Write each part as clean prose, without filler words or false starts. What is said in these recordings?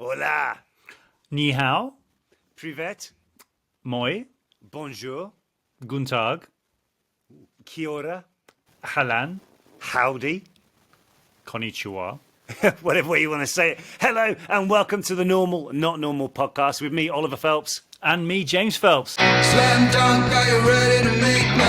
Hola. Ni hao. Privet. Moi. Bonjour. Guten Tag. Kia ora. Halan. Howdy. Konnichiwa. Whatever way you want to say it. Hello and welcome to the Normal, Not Normal podcast with me, Oliver Phelps. And me, James Phelps. Slam dunk, are you ready to make me?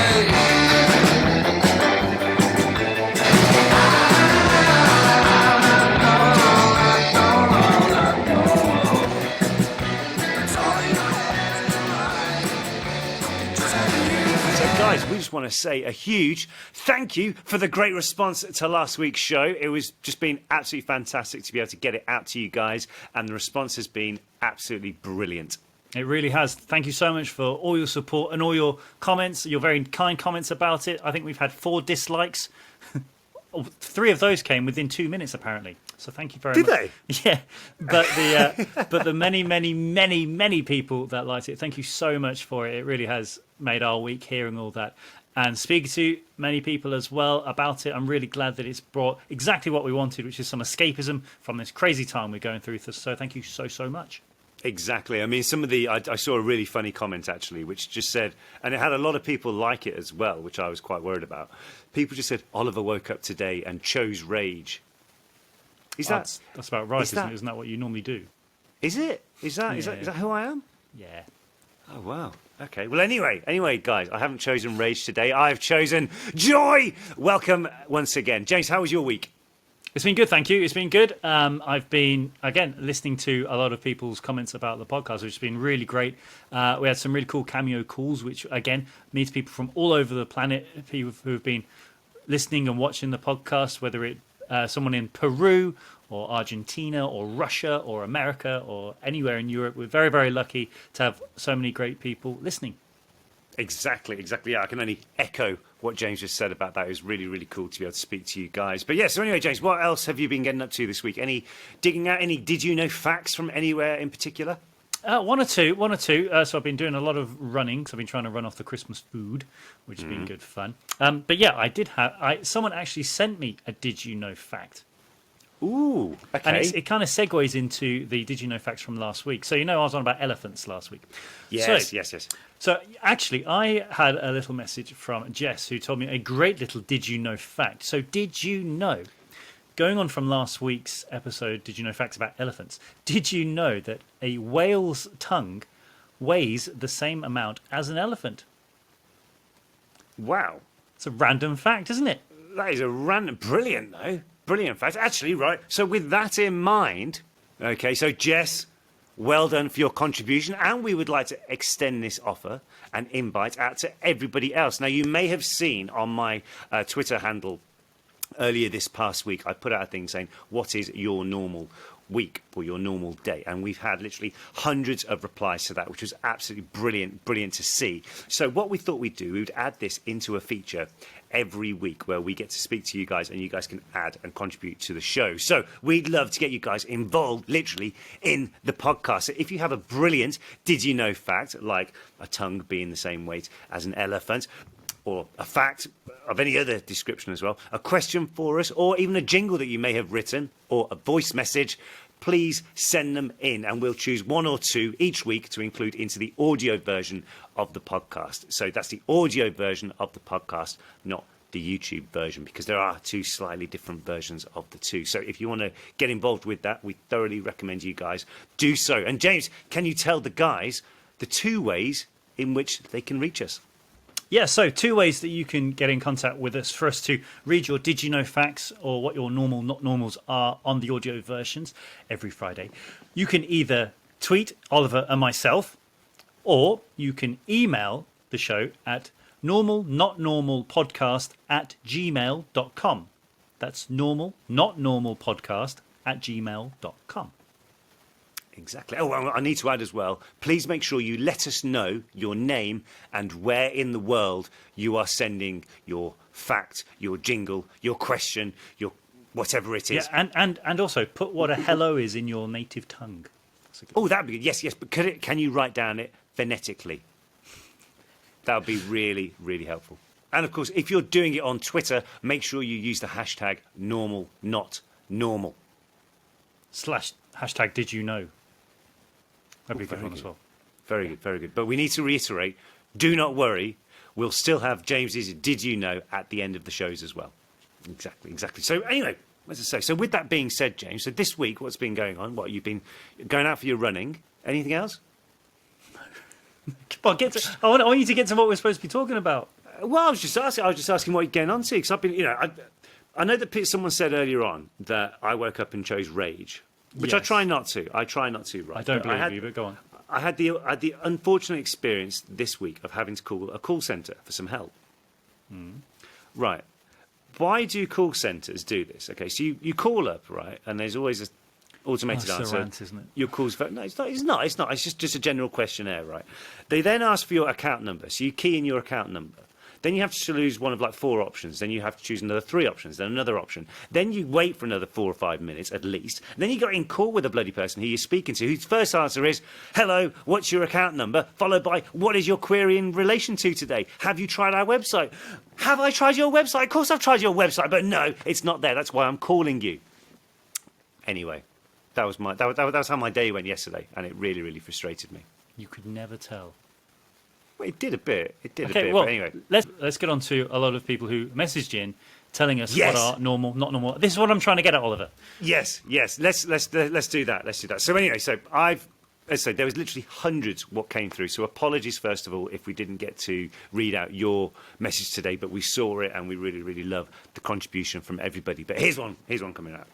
Guys, we just want to say a huge thank you for the great response to last week's show. It was just been absolutely fantastic to be able to get it out to you guys, and the response has been absolutely brilliant. It really has. Thank you so much for all your support and all your comments, your very kind comments about it. I think we've had 4 dislikes. 3 of those came within 2 minutes, apparently. So thank you very much. Did they? Yeah, but the many people that liked it, thank you so much for it. It really has made our week hearing all that. And speaking to many people as well about it, I'm really glad that it's brought exactly what we wanted, which is some escapism from this crazy time we're going through. So thank you so much. Exactly. I mean, I saw a really funny comment, actually, which just said, and it had a lot of people like it as well, which I was quite worried about. People just said, Oliver woke up today and chose rage. That's about right, isn't it? Isn't that what you normally do? Is it? Is that who I am? Yeah. Oh, wow. Okay. Well, anyway, guys, I haven't chosen rage today. I've chosen joy. Welcome once again. James, how was your week? It's been good, thank you. It's been good. I've been, again, listening to a lot of people's comments about the podcast, which has been really great. We had some really cool cameo calls, which, again, meets people from all over the planet, people who have been listening and watching the podcast, whether it someone in Peru or Argentina or Russia or America or anywhere in Europe. We're very, very lucky to have so many great people listening. Exactly. Yeah, I can only echo what James just said about that. It was really, really cool to be able to speak to you guys. But yeah, so anyway, James, what else have you been getting up to this week? Digging out any did you know facts from anywhere in particular? One or two. So I've been doing a lot of running. So I've been trying to run off the Christmas food, which has been good fun. But yeah, I did have. Someone actually sent me a did you know fact. Ooh, okay. And it kind of segues into the did you know facts from last week. So I was on about elephants last week. Yes. So actually, I had a little message from Jess who told me a great little did you know fact. So did you know? Going on from last week's episode, did you know facts about elephants? Did you know that a whale's tongue weighs the same amount as an elephant? Wow. It's a random fact, isn't it? That is a random, brilliant though. Brilliant fact. Actually, right. So with that in mind, okay, so Jess, well done for your contribution. And we would like to extend this offer and invite out to everybody else. Now, you may have seen on my Twitter handle earlier this past week, I put out a thing saying, what is your normal week or your normal day? And we've had literally hundreds of replies to that, which was absolutely brilliant to see. So what we thought we'd do, we would add this into a feature every week where we get to speak to you guys and you guys can add and contribute to the show. So we'd love to get you guys involved literally in the podcast. So if you have a brilliant did you know fact, like a tongue being the same weight as an elephant, or a fact of any other description as well, a question for us, or even a jingle that you may have written, or a voice message, please send them in and we'll choose 1 or 2 each week to include into the audio version of the podcast. So that's the audio version of the podcast, not the YouTube version, because there are 2 slightly different versions of the 2. So if you want to get involved with that, we thoroughly recommend you guys do so. And James, can you tell the guys the 2 ways in which they can reach us? Yeah, so 2 ways that you can get in contact with us for us to read your did you know facts or what your normal, not normals are on the audio versions every Friday. You can either tweet Oliver and myself, or you can email the show at normalnotnormalpodcast@gmail.com. That's normalnotnormalpodcast@gmail.com. Exactly. Oh, well, I need to add as well, please make sure you let us know your name and where in the world you are sending your fact, your jingle, your question, your whatever it is. Yeah, and also put what a hello is in your native tongue. Oh, that'd be good. Yes, but can you write down it phonetically? That would be really, really helpful. And of course, if you're doing it on Twitter, make sure you use the hashtag #NormalNotNormal. Hashtag did you know? That'd be a good very one as good. well. Very good, very good. But we need to reiterate, do not worry. We'll still have James's Did You Know at the end of the shows as well. Exactly. So anyway, as I say, so with that being said, James, so this week, what's been going on? What, you've been going out for your running? Anything else? Come on, I want you to get to what we're supposed to be talking about. Well, I was just asking what you're getting on to, because I've been, I know that someone said earlier on that I woke up and chose rage, which I Yes. try not to. Right? I don't believe you, but go on. I had the unfortunate experience this week of having to call a call centre for some help. Right. Why do call centres do this? Okay, so you call up, right, and there's always an automated That's answer. a rant, isn't it? Your calls no, it's not. It's just a general questionnaire, right? They then ask for your account number, so you key in your account number. Then you have to choose one of like 4 options. Then you have to choose another 3 options. Then another option. Then you wait for another 4 or 5 minutes at least. And then you got in call with the bloody person who you're speaking to, whose first answer is, "Hello, what's your account number?" Followed by, "What is your query in relation to today? Have you tried our website?" Have I tried your website? Of course I've tried your website, but no, it's not there. That's why I'm calling you. Anyway, that was how my day went yesterday, and it really, really frustrated me. You could never tell. Well, it did a bit. Okay, but well, anyway. let's get on to a lot of people who messaged in telling us Yes. what are normal, not normal. This is what I'm trying to get at, Oliver. Yes. Let's do that. So anyway, let's say there was literally hundreds what came through. So apologies first of all if we didn't get to read out your message today, but we saw it and we really, really love the contribution from everybody. But here's one coming out.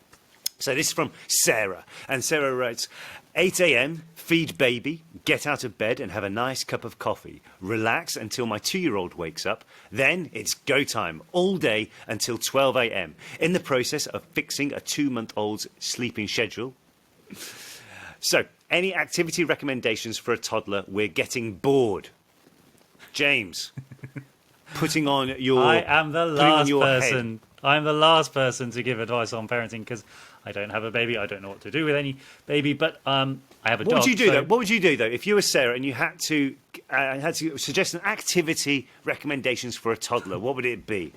So this is from Sarah, and Sarah writes, 8 a.m, feed baby, get out of bed and have a nice cup of coffee. Relax until my 2-year-old wakes up. Then it's go time all day until 12 a.m. In the process of fixing a 2-month-old's sleeping schedule. So, any activity recommendations for a toddler? We're getting bored. James, putting on your... I am the last head. person. I'm the last person to give advice on parenting because I don't have a baby. I don't know what to do with any baby, but I have a dog. What would you do so- though? What would you do though if you were Sarah and you had to suggest an activity recommendations for a toddler? What would it be?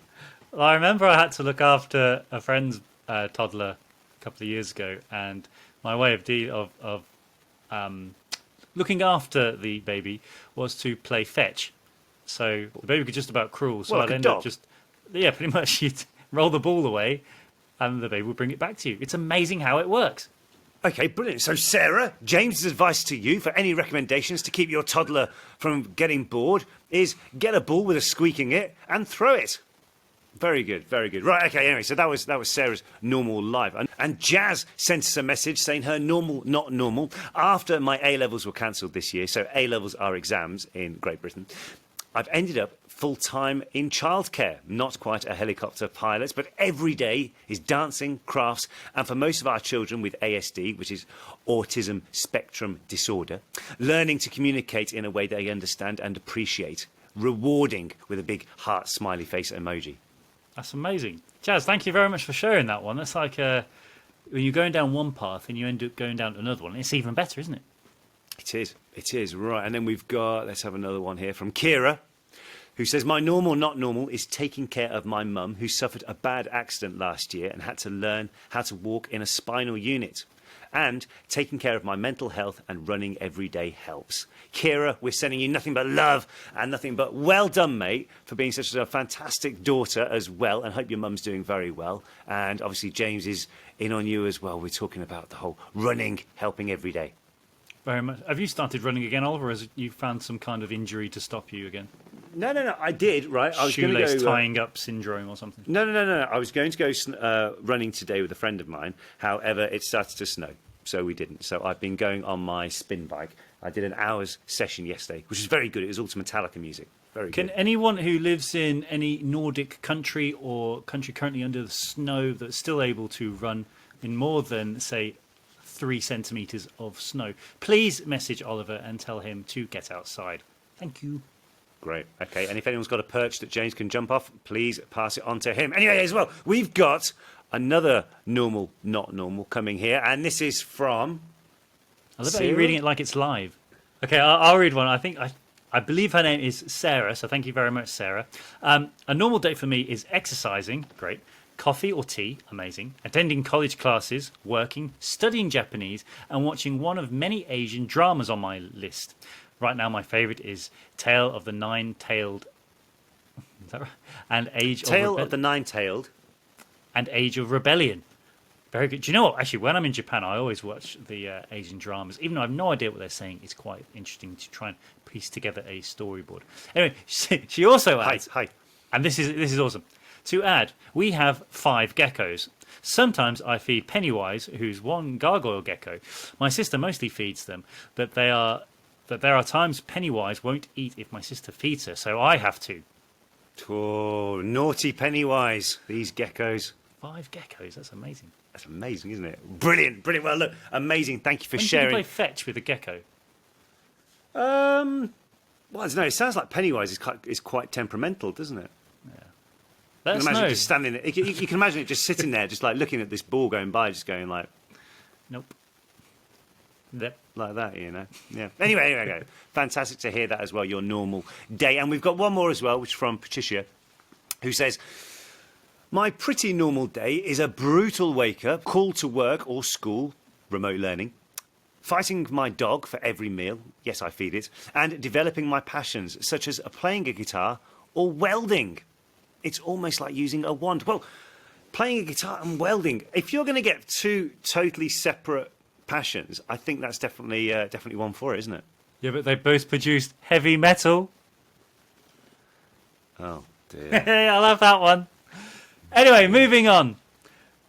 Well, I remember I had to look after a friend's toddler a couple of years ago, and my way of looking after the baby was to play fetch. So the baby could just about crawl. So Well, I'd like a end dog. up pretty much you'd roll the ball away, and the baby would bring it back to you. It's amazing how it works. Okay, brilliant. So Sarah, James's advice to you for any recommendations to keep your toddler from getting bored is get a ball with a squeaking it and throw it. Very good, very good. Right, okay, anyway, so that was Sarah's normal life. And Jazz sent us a message saying her normal, not normal, after my A-levels were cancelled this year, so A-levels are exams in Great Britain, I've ended up full-time in childcare. Not quite a helicopter pilot, but every day is dancing, crafts, and for most of our children with ASD, which is autism spectrum disorder, learning to communicate in a way they understand and appreciate, rewarding with a big heart smiley face emoji. That's amazing. Jazz, thank you very much for sharing that one. That's like when you're going down one path and you end up going down another one. It's even better, isn't it? It is, right. And then we've got, let's have another one here from Kira, who says, my normal, not normal is taking care of my mum who suffered a bad accident last year and had to learn how to walk in a spinal unit. And taking care of my mental health and running every day helps. Kira, we're sending you nothing but love and nothing but well done, mate, for being such a fantastic daughter as well. And hope your mum's doing very well. And obviously James is in on you as well. We're talking about the whole running, helping every day. Very much. Have you started running again, Oliver, or has you found some kind of injury to stop you again? No, I did, right? I was going to Shoelace go, tying up syndrome or something? No. I was going to go running today with a friend of mine. However, it started to snow, so we didn't. So I've been going on my spin bike. I did an hour's session yesterday, which was very good. It was all to Metallica music. Very Can good. anyone who lives in any Nordic country or country currently under the snow that's still able to run in more than, say, 3 centimetres of snow, please message Oliver and tell him to get outside. Thank you. Great. Okay, and if anyone's got a perch that James can jump off, please pass it on to him. Anyway, as well, we've got another normal, not normal coming here, and this is from... I love how you're reading it like it's live. Okay, I'll read one. I believe her name is Sarah, so thank you very much, Sarah. A normal day for me is exercising, great, coffee or tea, amazing, attending college classes, working, studying Japanese, and watching one of many Asian dramas on my list. Right now, my favourite is Tale of the Nine-Tailed... Is that right? And Tale of the Nine-Tailed. And Age of Rebellion. Very good. Do you know what? Actually, when I'm in Japan, I always watch the Asian dramas. Even though I have no idea what they're saying, it's quite interesting to try and piece together a storyboard. Anyway, she also adds... Hi. And this is awesome. To add, we have 5 geckos. Sometimes I feed Pennywise, who's one gargoyle gecko. My sister mostly feeds them, but there are times Pennywise won't eat if my sister feeds her, so I have to. Oh, naughty Pennywise, these geckos. 5 geckos, that's amazing. That's amazing, isn't it? Brilliant. Well, look, amazing. Thank you for When sharing. Did you play fetch with a gecko? Well, I don't know. It sounds like Pennywise is quite temperamental, doesn't it? Let You us can imagine know. it just standing there. You can imagine it just sitting there, just like looking at this ball going by, just going like, Nope. Yep. like that, you know. Yeah. Anyway. Fantastic to hear that as well. Your normal day, and we've got one more as well, which is from Patricia, who says, "My pretty normal day is a brutal wake up, call to work or school, remote learning, fighting my dog for every meal. Yes, I feed it, and developing my passions such as playing a guitar or welding. It's almost like using a wand." Well, playing a guitar and welding, if you're going to get 2 totally separate passions, I think that's definitely one for it, isn't it? Yeah, but they both produced heavy metal. Oh, dear. I love that one. Anyway, moving on.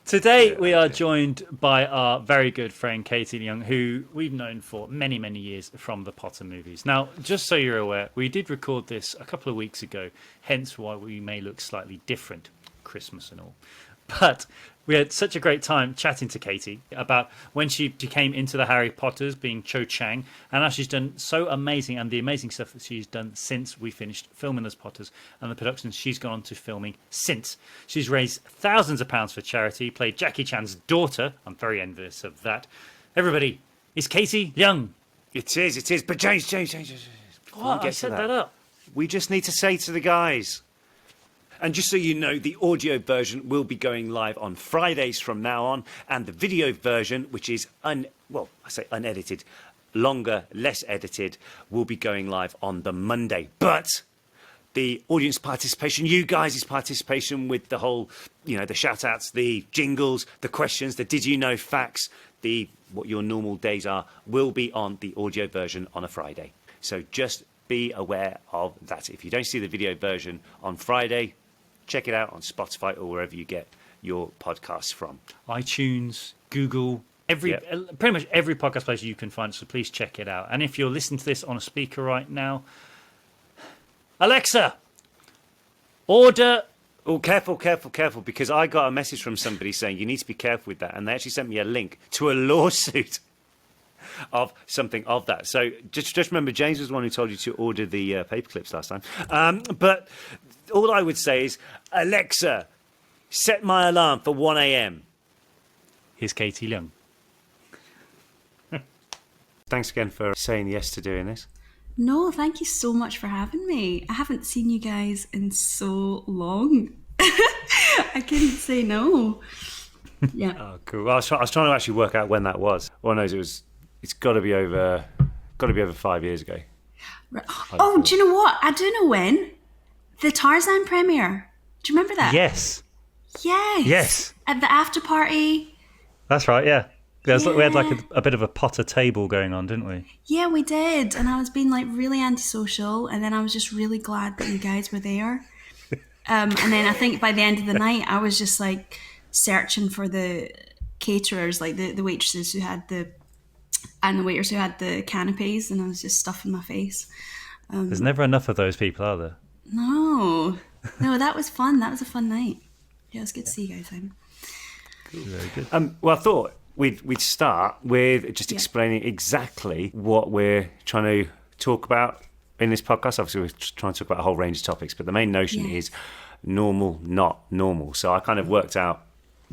Today we are joined by our very good friend Katie Leung, who we've known for many, many years from the Potter movies. Now, just so you're aware, we did record this a couple of weeks ago, hence why we may look slightly different, Christmas and all. But we had such a great time chatting to Katie about when she came into the Harry Potters, being Cho Chang, and how she's done so amazing, and the amazing stuff that she's done since we finished filming those Potters, and the productions she's gone on to filming since. She's raised thousands of pounds for charity, played Jackie Chan's daughter. I'm very envious of that. Everybody, it's Katie Leung. It is. But James. Before What? we get I to set that up. we just need to say to the guys, and just so you know, the audio version will be going live on Fridays from now on, and the video version, which is unedited, longer, less edited, will be going live on the Monday. But the audience participation, you guys' participation with the whole, the shout-outs, the jingles, the questions, the did you know facts, the what your normal days are, will be on the audio version on a Friday. So just be aware of that. If you don't see the video version on Friday, check it out on Spotify or wherever you get your podcasts from. iTunes, Google, pretty much every podcast place you can find, so please check it out. And if you're listening to this on a speaker right now, Alexa, order... Oh, careful, because I got a message from somebody saying you need to be careful with that, and they actually sent me a link to a lawsuit of something of that. So just remember, James was the one who told you to order the paper clips last time. But all I would say is, Alexa, set my alarm for 1 a.m. Here's Katie Leung. Thanks again for saying yes to doing this. No, thank you so much for having me. I haven't seen you guys in so long. I couldn't say no. Yeah. Oh, cool. Well, I was trying to actually work out when that was. All I know is it's got to be over 5 years ago. Right. Oh, do you know what? I do know when. The Tarzan premiere. Do you remember that? Yes. Yes. At the after party. That's right, yeah. We had like a bit of a Potter table going on, didn't we? Yeah, we did. And I was being like really antisocial. And then I was just really glad that you guys were there. And then I think by the end of the night, I was just like searching for the caterers, like the waitresses who had the waiters who had the canapes. And I was just stuffing my face. There's never enough of those people, are there? No, that was fun. That was a fun night. Yeah, it was good to see you guys then. Cool. Very good. Well, I thought we'd start with just explaining exactly what we're trying to talk about in this podcast. Obviously, we're trying to talk about a whole range of topics, but the main notion is normal, not normal. So I kind of worked out,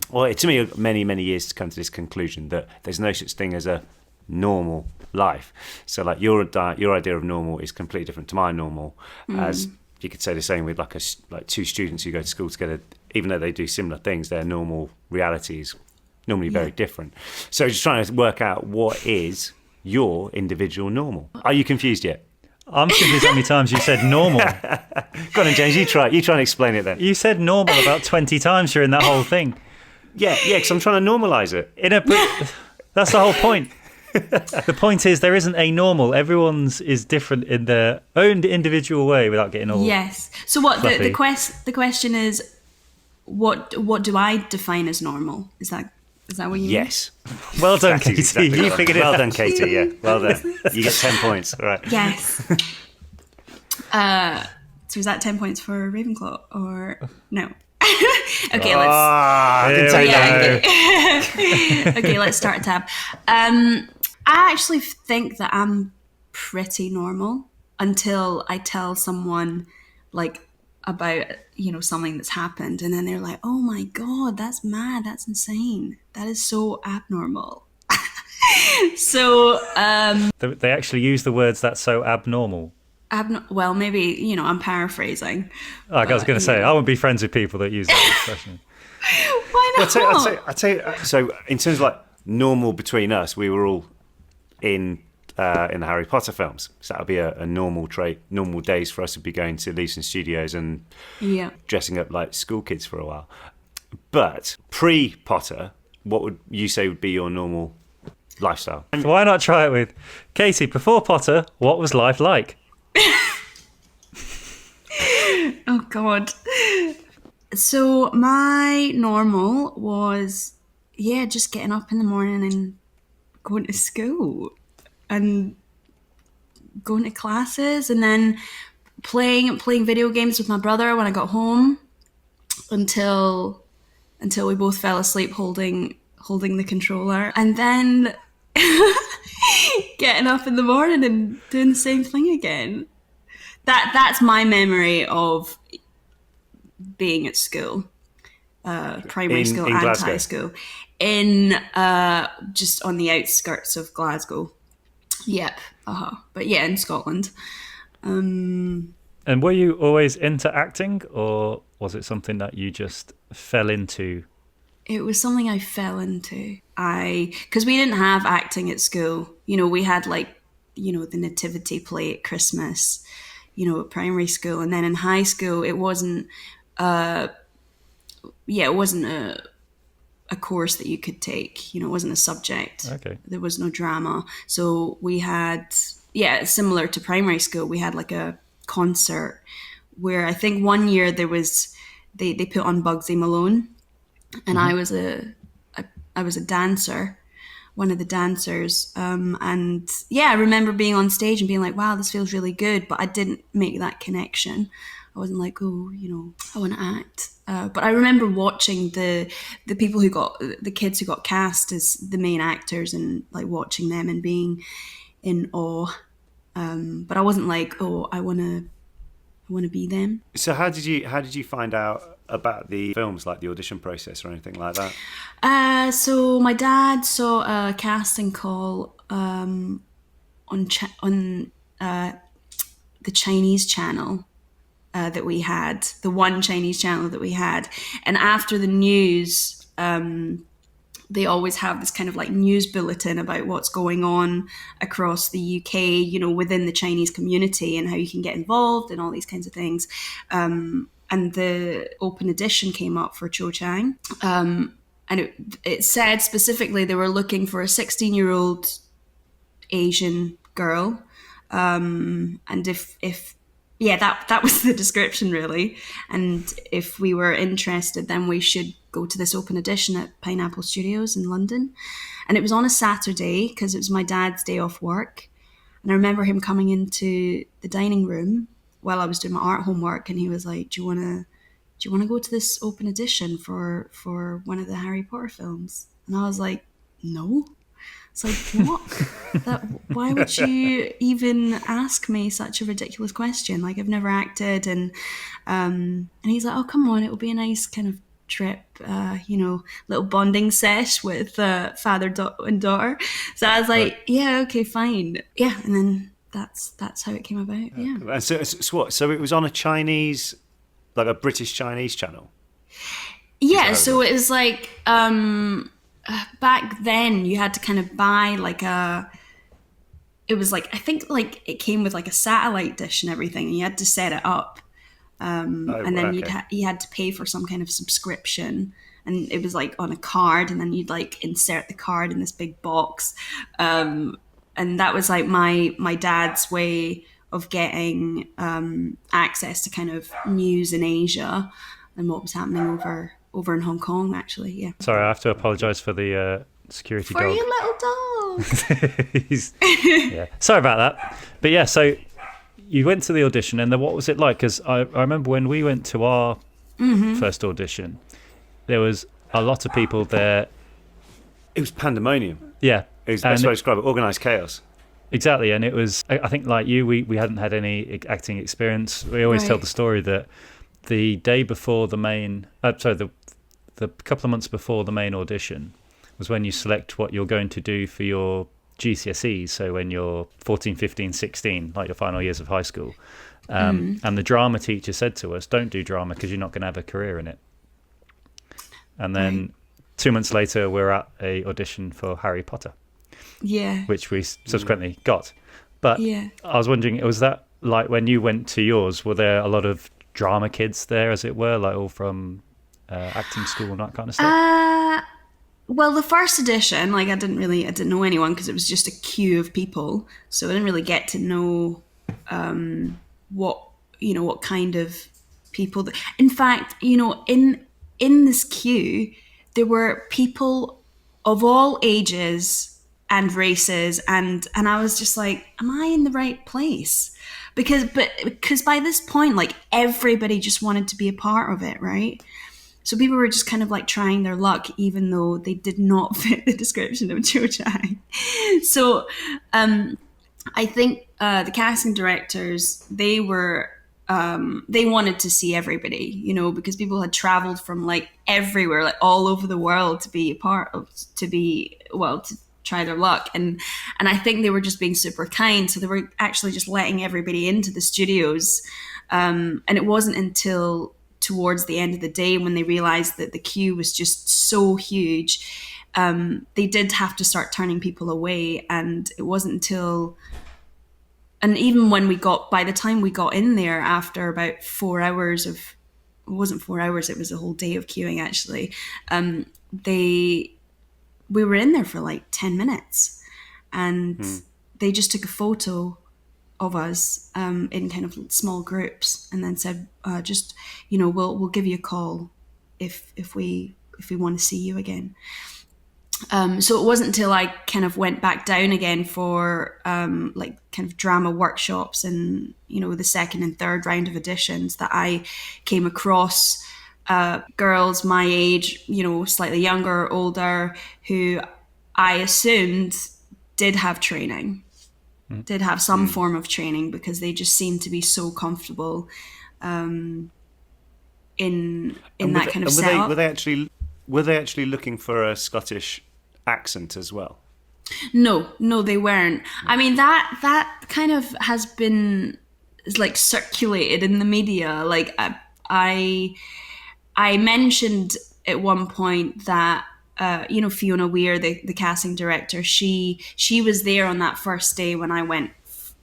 well, it took me many, many years to come to this conclusion that there's no such thing as a normal life. So like your idea of normal is completely different to my normal, as you could say the same with like two students who go to school together. Even though they do similar things, their normal reality is normally very different. So just trying to work out what is your individual normal. Are you confused yet? I'm confused how many times you said normal. Go on, then, James. You try and explain it then. You said normal about 20 times during that whole thing. Yeah, because I'm trying to normalise it. That's the whole point. The point is there isn't a normal. Everyone's is different in their own individual way without getting all. Yes. So what the question is, what do I define as normal? Is that what you mean? Yes. Well done, That is Katie. exactly You right. figured it Well out. done, Katie. Yeah, well done. You get 10 points. All right. Yes. So is that 10 points for Ravenclaw or no? Okay, let's. I can take that. Okay, let's start a tab. I actually think that I'm pretty normal until I tell someone like about something that's happened, and then they're like, "Oh my god, that's mad! That's insane! That is so abnormal." So They actually use the words "that's so abnormal." well, maybe I'm paraphrasing. Like I was going to say, I wouldn't be friends with people that use that expression. Why not? I'd say, so in terms of like normal between us, we were all in the Harry Potter films. So that would be a normal trait. Normal days for us would be going to Leeson Studios and dressing up like school kids for a while. But pre-Potter, what would you say would be your normal lifestyle? So why not try it with Katie? Before Potter, what was life like? Oh God. So my normal was just getting up in the morning and going to school and going to classes and then playing video games with my brother when I got home until we both fell asleep holding the controller, and then getting up in the morning and doing the same thing again. That's my memory of being at school, primary school in and Glasgow. high school, in just on the outskirts of Glasgow. Yep, but yeah, in Scotland. And were you always into acting, or was it something that you just fell into? It was something I fell into. Because we didn't have acting at school. We had the nativity play at Christmas, at primary school. And then in high school, it wasn't, it wasn't a course that you could take. It wasn't a subject. Okay. There was no drama. So we had, similar to primary school, we had like a concert where I think one year there was, they put on Bugsy Malone. And I was a dancer, one of the dancers, and I remember being on stage and being like, "Wow, this feels really good," but I didn't make that connection. I wasn't like, "Oh, I want to act." But I remember watching the people the kids who got cast as the main actors and like watching them and being in awe. But I wasn't like, "Oh, I want to be them." So how did you find out about the films, like the audition process or anything like that? So my dad saw a casting call on the Chinese channel that we had, the one Chinese channel that we had, and after the news, they always have this kind of like news bulletin about what's going on across the UK, within the Chinese community and how you can get involved and all these kinds of things. And the open audition came up for Cho Chang. And it said specifically they were looking for a 16-year-old Asian girl. And that was the description really. And if we were interested, then we should go to this open audition at Pineapple Studios in London. And it was on a Saturday because it was my dad's day off work. And I remember him coming into the dining room while I was doing my art homework, and he was like, "Do you want to go to this open audition for one of the Harry Potter films?" And I was like, "No." It's like, what? Why would you even ask me such a ridiculous question? Like, I've never acted, and he's like, "Oh, come on, it will be a nice kind of trip, little bonding sesh with father and daughter." So I was like, "Yeah, okay, fine." Yeah, and then that's how it came about. Yeah. And so what? So it was on a Chinese, like a British Chinese channel. Yeah, so it was like back then you had to kind of buy like it was like, I think like it came with like a satellite dish and everything, and you had to set it up, and then you had to pay for some kind of subscription, and it was like on a card, and then you'd like insert the card in this big box, and that was like my dad's way of getting access to kind of news in Asia and what was happening over in Hong Kong, actually. Yeah. Sorry, I have to apologise for the security For dog. your little dog. Yeah. Sorry about that. But yeah, so you went to the audition, and then what was it like? Because I remember when we went to our first audition, there was a lot of people there. It was pandemonium. Yeah. It was the best way to describe it. Organised chaos. Exactly, and it was, I think like you, we hadn't had any acting experience. We always tell the story that the day before the main, the couple of months before the main audition was when you select what you're going to do for your GCSEs, so when you're 14, 15, 16, like your final years of high school. And the drama teacher said to us, don't do drama because you're not going to have a career in it. And then 2 months later, we're at a audition for Harry Potter. Yeah. Which we subsequently got. But Yeah. I was wondering, was that like when you went to yours, were there a lot of drama kids there, as it were, like all from acting school and that kind of stuff? Well, the first edition, like I didn't know anyone because it was just a queue of people, so I didn't really get to know what kind of people. In fact, in this queue, there were people of all ages and races, and I was just like, am I in the right place? Because by this point, like everybody just wanted to be a part of it, right? So people were just kind of like trying their luck, even though they did not fit the description of Cho Chang. So I think the casting directors, they wanted to see everybody, because people had traveled from like everywhere, like all over the world to be a part of, to try their luck. And I think they were just being super kind. So they were actually just letting everybody into the studios. And it wasn't until towards the end of the day when they realized that the queue was just so huge, they did have to start turning people away. And it wasn't until, and even when by the time we got in there after about 4 hours it wasn't 4 hours, it was a whole day of queuing actually, we were in there for like 10 minutes, and they just took a photo of us in kind of small groups, and then said, we'll give you a call if we want to see you again. So it wasn't until I kind of went back down again for like kind of drama workshops and the second and third round of auditions that I came across girls my age, slightly younger or older, who I assumed did have training, did have some form of training, because they just seemed to be so comfortable in that kind of setup. Were they actually looking for a Scottish accent as well? No, they weren't. I mean, that kind of has been like circulated in the media. Like I mentioned at one point that Fiona Weir, the casting director, she was there on that first day when I went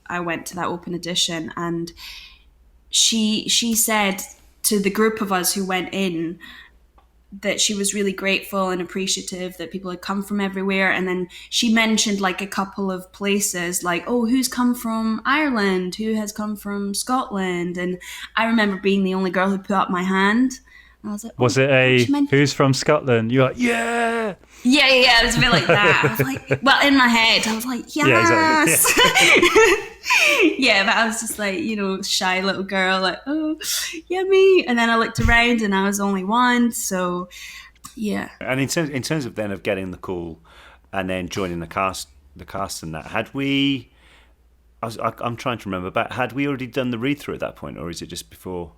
to that open audition, and she said to the group of us who went in that she was really grateful and appreciative that people had come from everywhere. And then she mentioned like a couple of places, like, oh, who's come from Ireland, who has come from Scotland. And I remember being the only girl who put up my hand. I was like, was it who's from Scotland? You're like, yeah. Yeah, it was a bit like that. I was like, well, in my head, I was like, yes. Yeah, exactly. Yeah, but I was just like, shy little girl, like, oh, yeah, me. And then I looked around and I was only one, so yeah. And in terms of then of getting the call and then joining the cast and that, I'm trying to remember back, had we already done the read through at that point, or is it just before?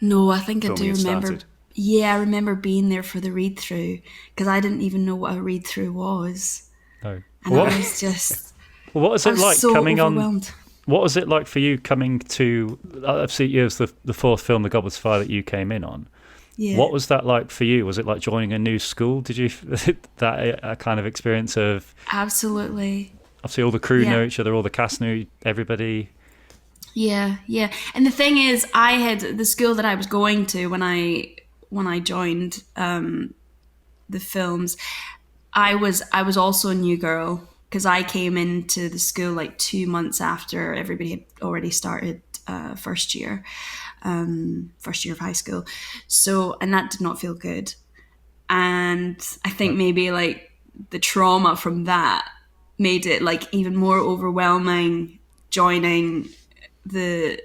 No, I think I do remember. Started? Yeah, I remember being there for the read through, because I didn't even know what a read through was. No. And I was just Well, what was I it was like so coming on? overwhelmed. What was it like for you coming to? Obviously, it was the fourth film, The Goblet's Fire, that you came in on. Yeah. What was that like for you? Was it like joining a new school? Did you that a kind of experience of? Absolutely. Obviously, all the crew Yeah. know each other, all the cast knew everybody. Yeah, yeah. And the thing is, I had the school that I was going to when I joined the films. I was also a new girl because I came into the school like 2 months after everybody had already started first year of high school. So, and that did not feel good. And I think maybe like the trauma from that made it like even more overwhelming joining the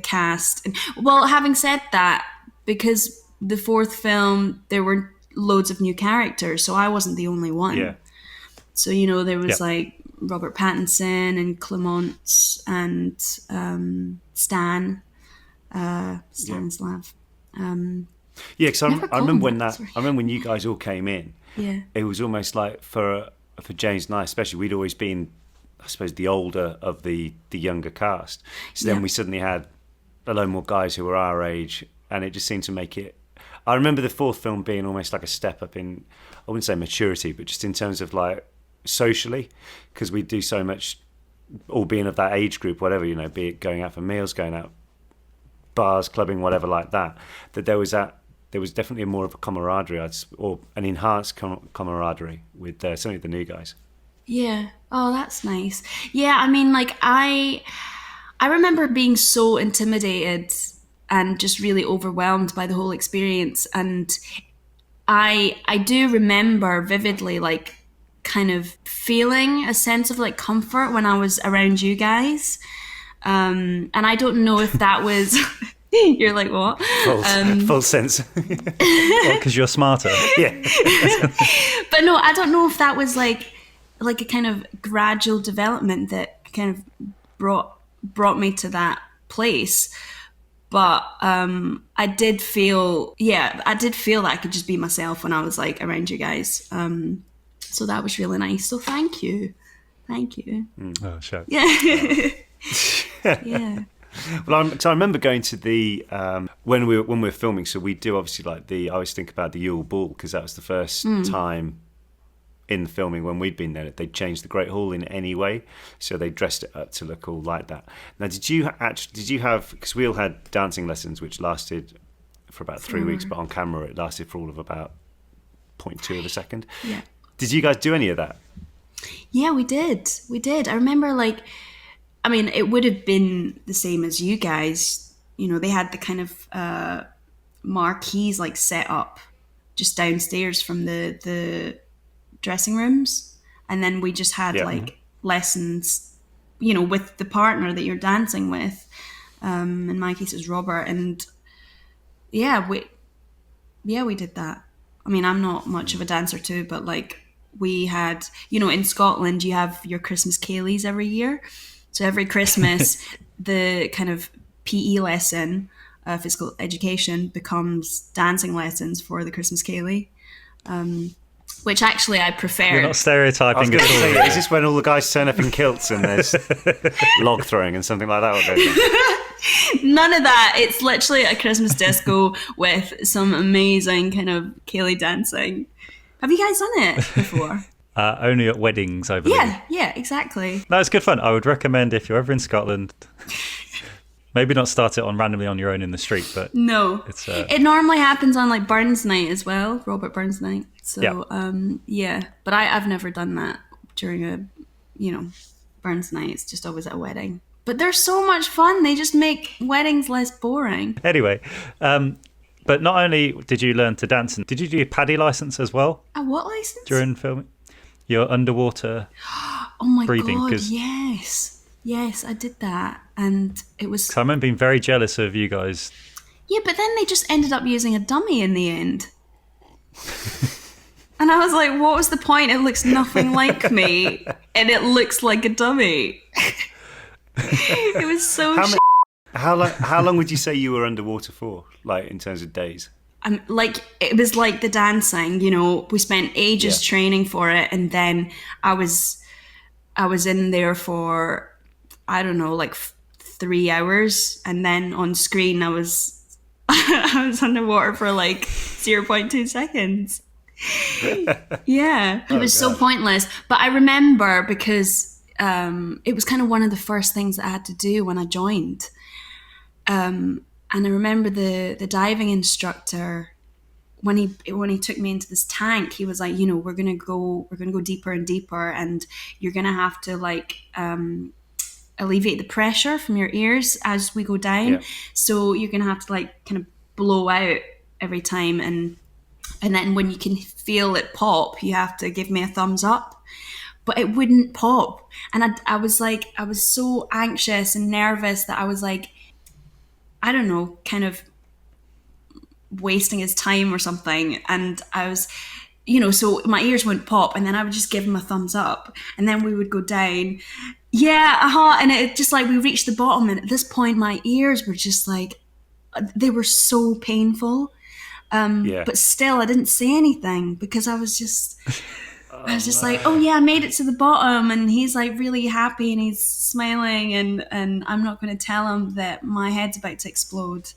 cast. And well, having said that, because the fourth film there were loads of new characters, so I wasn't the only one. Yeah. So, you know, there was Yeah. like Robert Pattinson and Clemence and Stanislav. Yeah, because Never I called remember him when that, that. sorry. I remember when you guys all came in. Yeah. It was almost like for James and I, especially, we'd always been, I suppose, the older of the younger cast. So then Yeah. we suddenly had a load more guys who were our age, and it just seemed to make it. I remember the fourth film being almost like a step up in, I wouldn't say maturity, but just in terms of like socially, because we do so much, all being of that age group, whatever, you know, be it going out for meals, going out bars, clubbing, whatever like that. That there was definitely more of a camaraderie, or an enhanced camaraderie with certainly the new guys. Yeah. Oh, that's nice. Yeah, I mean, like I remember being so intimidated and just really overwhelmed by the whole experience, and I do remember vividly like kind of feeling a sense of like comfort when I was around you guys. And I don't know if that was you're like, what? Full sense. Because you're smarter. Yeah. But no, I don't know if that was like a kind of gradual development that kind of brought me to that place. But I did feel that I could just be myself when I was like around you guys. So that was really nice. So thank you. Oh, shit. Yeah. Yeah. Well, I remember going to the when we were filming. So we do obviously like I always think about the Yule Ball, because that was the first time in the filming when we'd been there. They changed the Great Hall in any way, so they dressed it up to look all like that. Now, did you have? Because we all had dancing lessons, which lasted for about 3 weeks, but on camera it lasted for all of about 0.2 of a second. Yeah. Did you guys do any of that? Yeah, we did. I remember like, I mean, it would have been the same as you guys. You know, they had the kind of marquees like set up just downstairs from the dressing rooms, and then we just had like lessons, you know, with the partner that you're dancing with. In my case, it was Robert, and we did that. I mean, I'm not much of a dancer too, but like we had, you know, in Scotland, you have your Christmas Céilís every year. So every Christmas, the kind of PE lesson, physical education, becomes dancing lessons for the Christmas Céilí, which actually I prefer. You're not I was stereotyping going at to all. say, is this when all the guys turn up in kilts and there's log throwing and something like that? What goes on? None of that. It's literally a Christmas disco with some amazing kind of Céilí dancing. Have you guys done it before? Only at weddings, I believe. Yeah, exactly. No, it's good fun. I would recommend, if you're ever in Scotland, maybe not start it on randomly on your own in the street, but No, it's it normally happens on like Burns night as well, Robert Burns night. So but I've never done that during a, you know, Burns night. It's just always at a wedding. But they're so much fun. They just make weddings less boring. Anyway, but not only did you learn to dance, did you do your paddy license as well A what license? during filming? Your underwater Oh my breathing, god! 'cause- Yes, I did that, and it was. I remember being very jealous of you guys. Yeah, but then they just ended up using a dummy in the end. And I was like, what was the point? It looks nothing like me, and it looks like a dummy. It was so How long would you say you were underwater for, like in terms of days? like it was like the dancing, you know, we spent ages training for it, and then I was I was in there for, I don't know, like 3 hours, and then on screen I was I was underwater for like 0.2 seconds. Yeah, it was so pointless. But I remember because it was kind of one of the first things that I had to do when I joined. And I remember the diving instructor, when he took me into this tank, he was like, you know, we're gonna go deeper and deeper, and you're gonna have to like alleviate the pressure from your ears as we go down. Yeah. So you're gonna have to like kind of blow out every time, and then when you can feel it pop, you have to give me a thumbs up. But it wouldn't pop, and I was so anxious and nervous that I was like, I don't know, kind of wasting his time or something. And I was, you know, so my ears wouldn't pop, and then I would just give him a thumbs up, and then we would go down. Yeah, and it just like, we reached the bottom, and at this point my ears were just like, they were so painful. But still I didn't say anything because I was just like, oh yeah, I made it to the bottom, and he's like really happy and he's smiling, and I'm not going to tell him that my head's about to explode.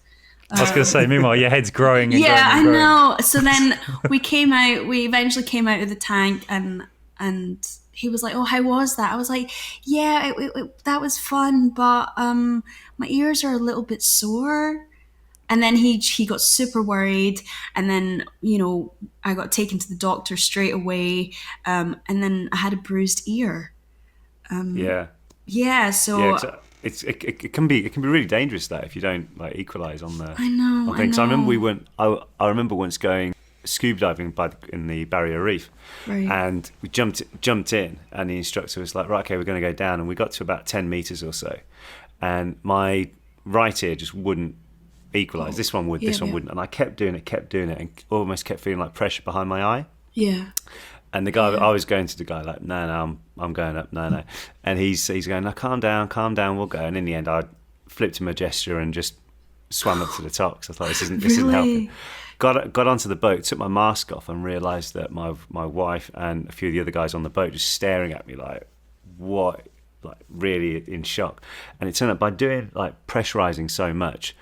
I was going to say, meanwhile, your head's growing. And yeah, growing and growing. I know. So then we eventually came out of the tank, and he was like, oh, how was that? I was like, yeah, that was fun, but my ears are a little bit sore. And then he got super worried, and then, you know, I got taken to the doctor straight away, and then I had a bruised ear. Yeah, so it can be really dangerous, that, if you don't like equalize on the I know. I remember I remember once going scuba diving in the Barrier Reef, Right. and we jumped in, and the instructor was like, right, okay, we're going to go down, and we got to about 10 meters or so, and my right ear just wouldn't equalize. This one would, this one wouldn't, and I kept doing it, and almost kept feeling like pressure behind my eye. Yeah. And the guy, I was going to the guy like, no, I'm going up, no, and he's going, no, calm down, we'll go. And in the end, I flipped him a gesture and just swam up to the top, because I thought, this isn't helping. Got onto the boat, took my mask off, and realised that my wife and a few of the other guys on the boat just staring at me like, what, like really in shock. And it turned out, by doing like pressurising so much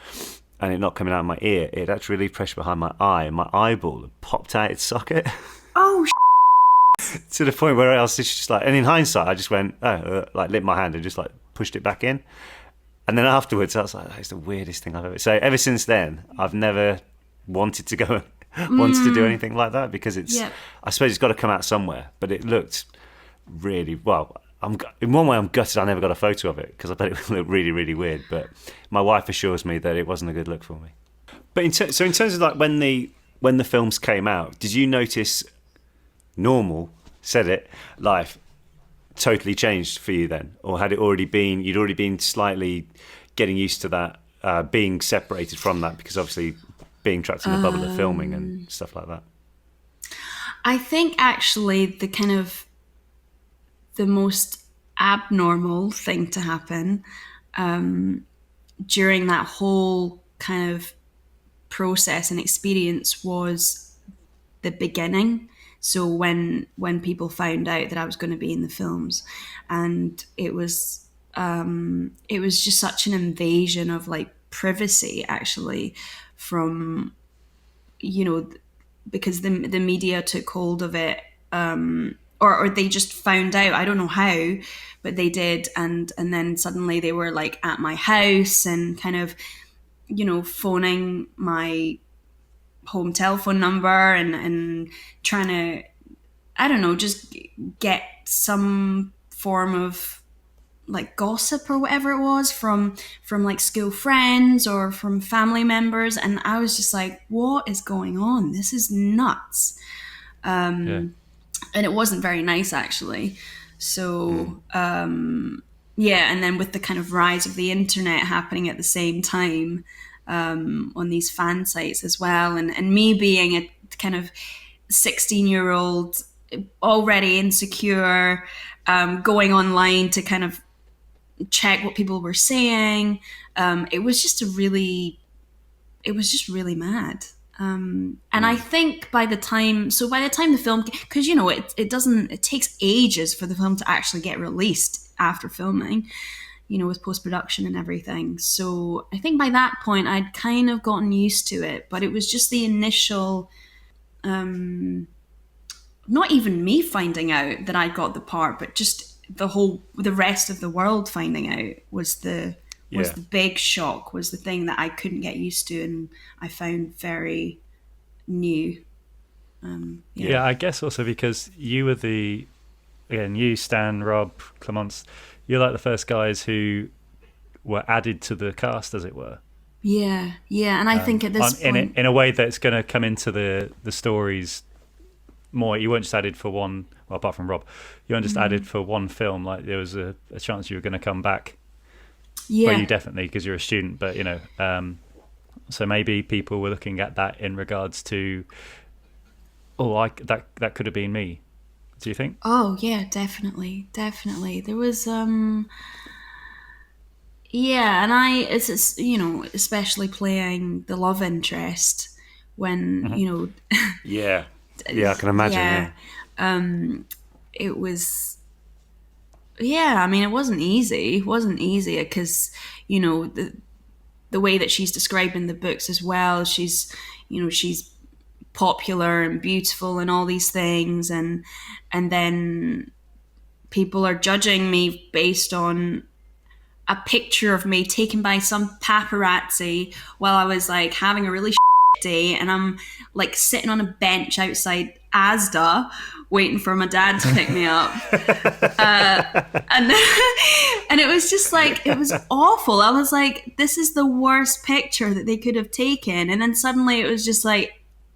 and it not coming out of my ear, it actually relieved pressure behind my eye, and my eyeball had popped out its socket. Oh, to the point where else it's just like, and in hindsight, I just went, like lit my hand and just like pushed it back in. And then afterwards, I was like, that's the weirdest thing I've ever. So ever since then, I've never wanted to go wanted to do anything like that, because it's. Yeah. I suppose it's got to come out somewhere. But it looked really well. In one way, I'm gutted I never got a photo of it, because I bet it would look really, really weird. But my wife assures me that it wasn't a good look for me. But in terms of like when the films came out, did you notice normal life totally changed for you then, or had it already been? You'd already been slightly getting used to that, being separated from that, because obviously being trapped in the bubble of filming and stuff like that. I think actually the most abnormal thing to happen during that whole kind of process and experience was the beginning. So when people found out that I was going to be in the films, and it was just such an invasion of like privacy, actually, from, you know, because the media took hold of it, or they just found out, I don't know how, but they did, and then suddenly they were like at my house and kind of, you know, phoning my home telephone number and trying to, I don't know, just get some form of like gossip or whatever it was from like school friends or from family members, and I was just like, what is going on? This is nuts. And it wasn't very nice, actually. So yeah, and then with the kind of rise of the internet happening at the same time, on these fan sites as well, and me being a kind of 16-year-old already insecure, going online to kind of check what people were saying, it was just really mad. And I think by the time the film, because it takes ages for the film to actually get released after filming, with post-production and everything. So I think by that point I'd kind of gotten used to it, but it was just the initial, not even me finding out that I got the part, but just the rest of the world finding out was the big shock, was the thing that I couldn't get used to, and I found very new. Yeah, I guess also because you were you, Stan, Rob, Clemence, you're like the first guys who were added to the cast, as it were. Yeah, and I think at this point... In a way that's going to come into the stories more. You weren't just added for one, well, apart from Rob, you weren't just added for one film. Like, there was a chance you were going to come back. Yeah. Well, you definitely, because you're a student, but, so maybe people were looking at that in regards to, that could have been me. Do you think? Oh yeah, definitely. There was and it's especially playing the love interest when yeah, I can imagine. It was, I mean, it wasn't easy because the way that she's described in the books as well, she's popular and beautiful and all these things, and then people are judging me based on a picture of me taken by some paparazzi while I was like having a really day, and I'm like sitting on a bench outside Asda waiting for my dad to pick me up. And it was just like, it was awful. I was like, this is the worst picture that they could have taken. And then suddenly it was just like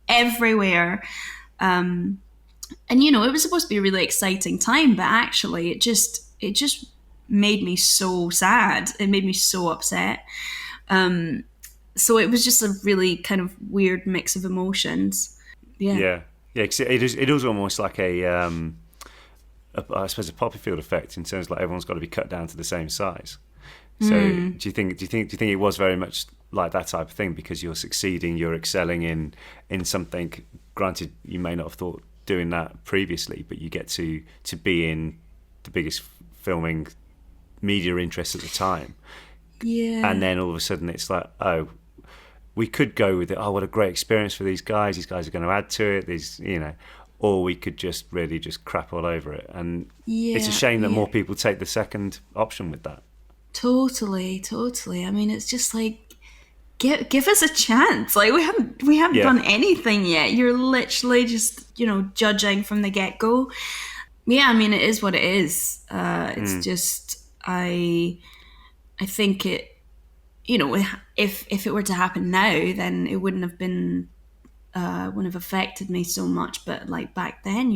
everywhere. And it was supposed to be a really exciting time, but actually it just made me so sad. It made me so upset. So it was just a really kind of weird mix of emotions. Yeah. Cause it is almost like I suppose a poppy field effect, in terms of like everyone's got to be cut down to the same size. So do you think it was very much like that type of thing, because you're succeeding, you're excelling in something? Granted, you may not have thought doing that previously, but you get to be in the biggest filming media interest at the time. Yeah. And then all of a sudden it's like, oh, we could go with it. Oh, what a great experience for these guys. These guys are going to add to it. Or we could just really just crap all over it. And it's a shame that more people take the second option with that. Totally. I mean, it's just like, give us a chance. Like, we haven't done anything yet. You're literally just, judging from the get-go. Yeah, I mean, it is what it is. It's just, I think it, if it were to happen now, then it wouldn't have affected me so much. But like back then,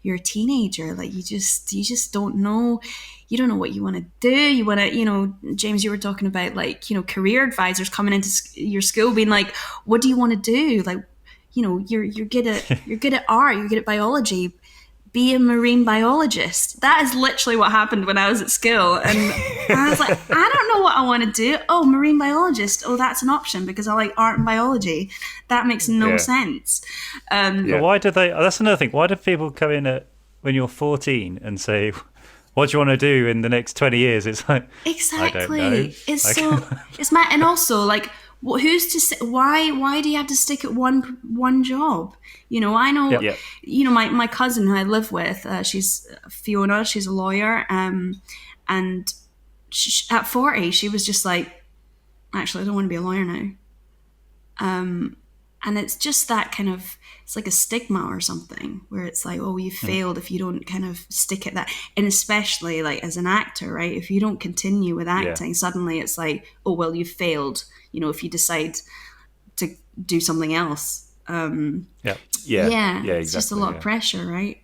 you're a teenager, like you just don't know. You don't know what you want to do. You want to, James, you were talking about like, career advisors coming into your school being like, what do you want to do? Like, you're good at art, you're good at biology. Be a marine biologist. That is literally what happened when I was at school. And I was like, I don't know what I want to do. Oh, marine biologist. Oh, that's an option because I like art and biology. That makes no sense. But why do they? That's another thing. Why do people come in when you're 14 and say, what do you want to do in the next 20 years? It's like, exactly. I don't know. It's my, and also like, who's to say, why do you have to stick at one job? I know, my cousin who I live with, she's Fiona, she's a lawyer, and at 40, she was just like, actually, I don't want to be a lawyer now. And it's just that kind of, it's like a stigma or something, where it's like, oh, you failed if you don't kind of stick at that. And especially like as an actor, right? If you don't continue with acting, suddenly it's like, oh, well, you failed, if you decide to do something else. Exactly, it's just a lot of pressure, right?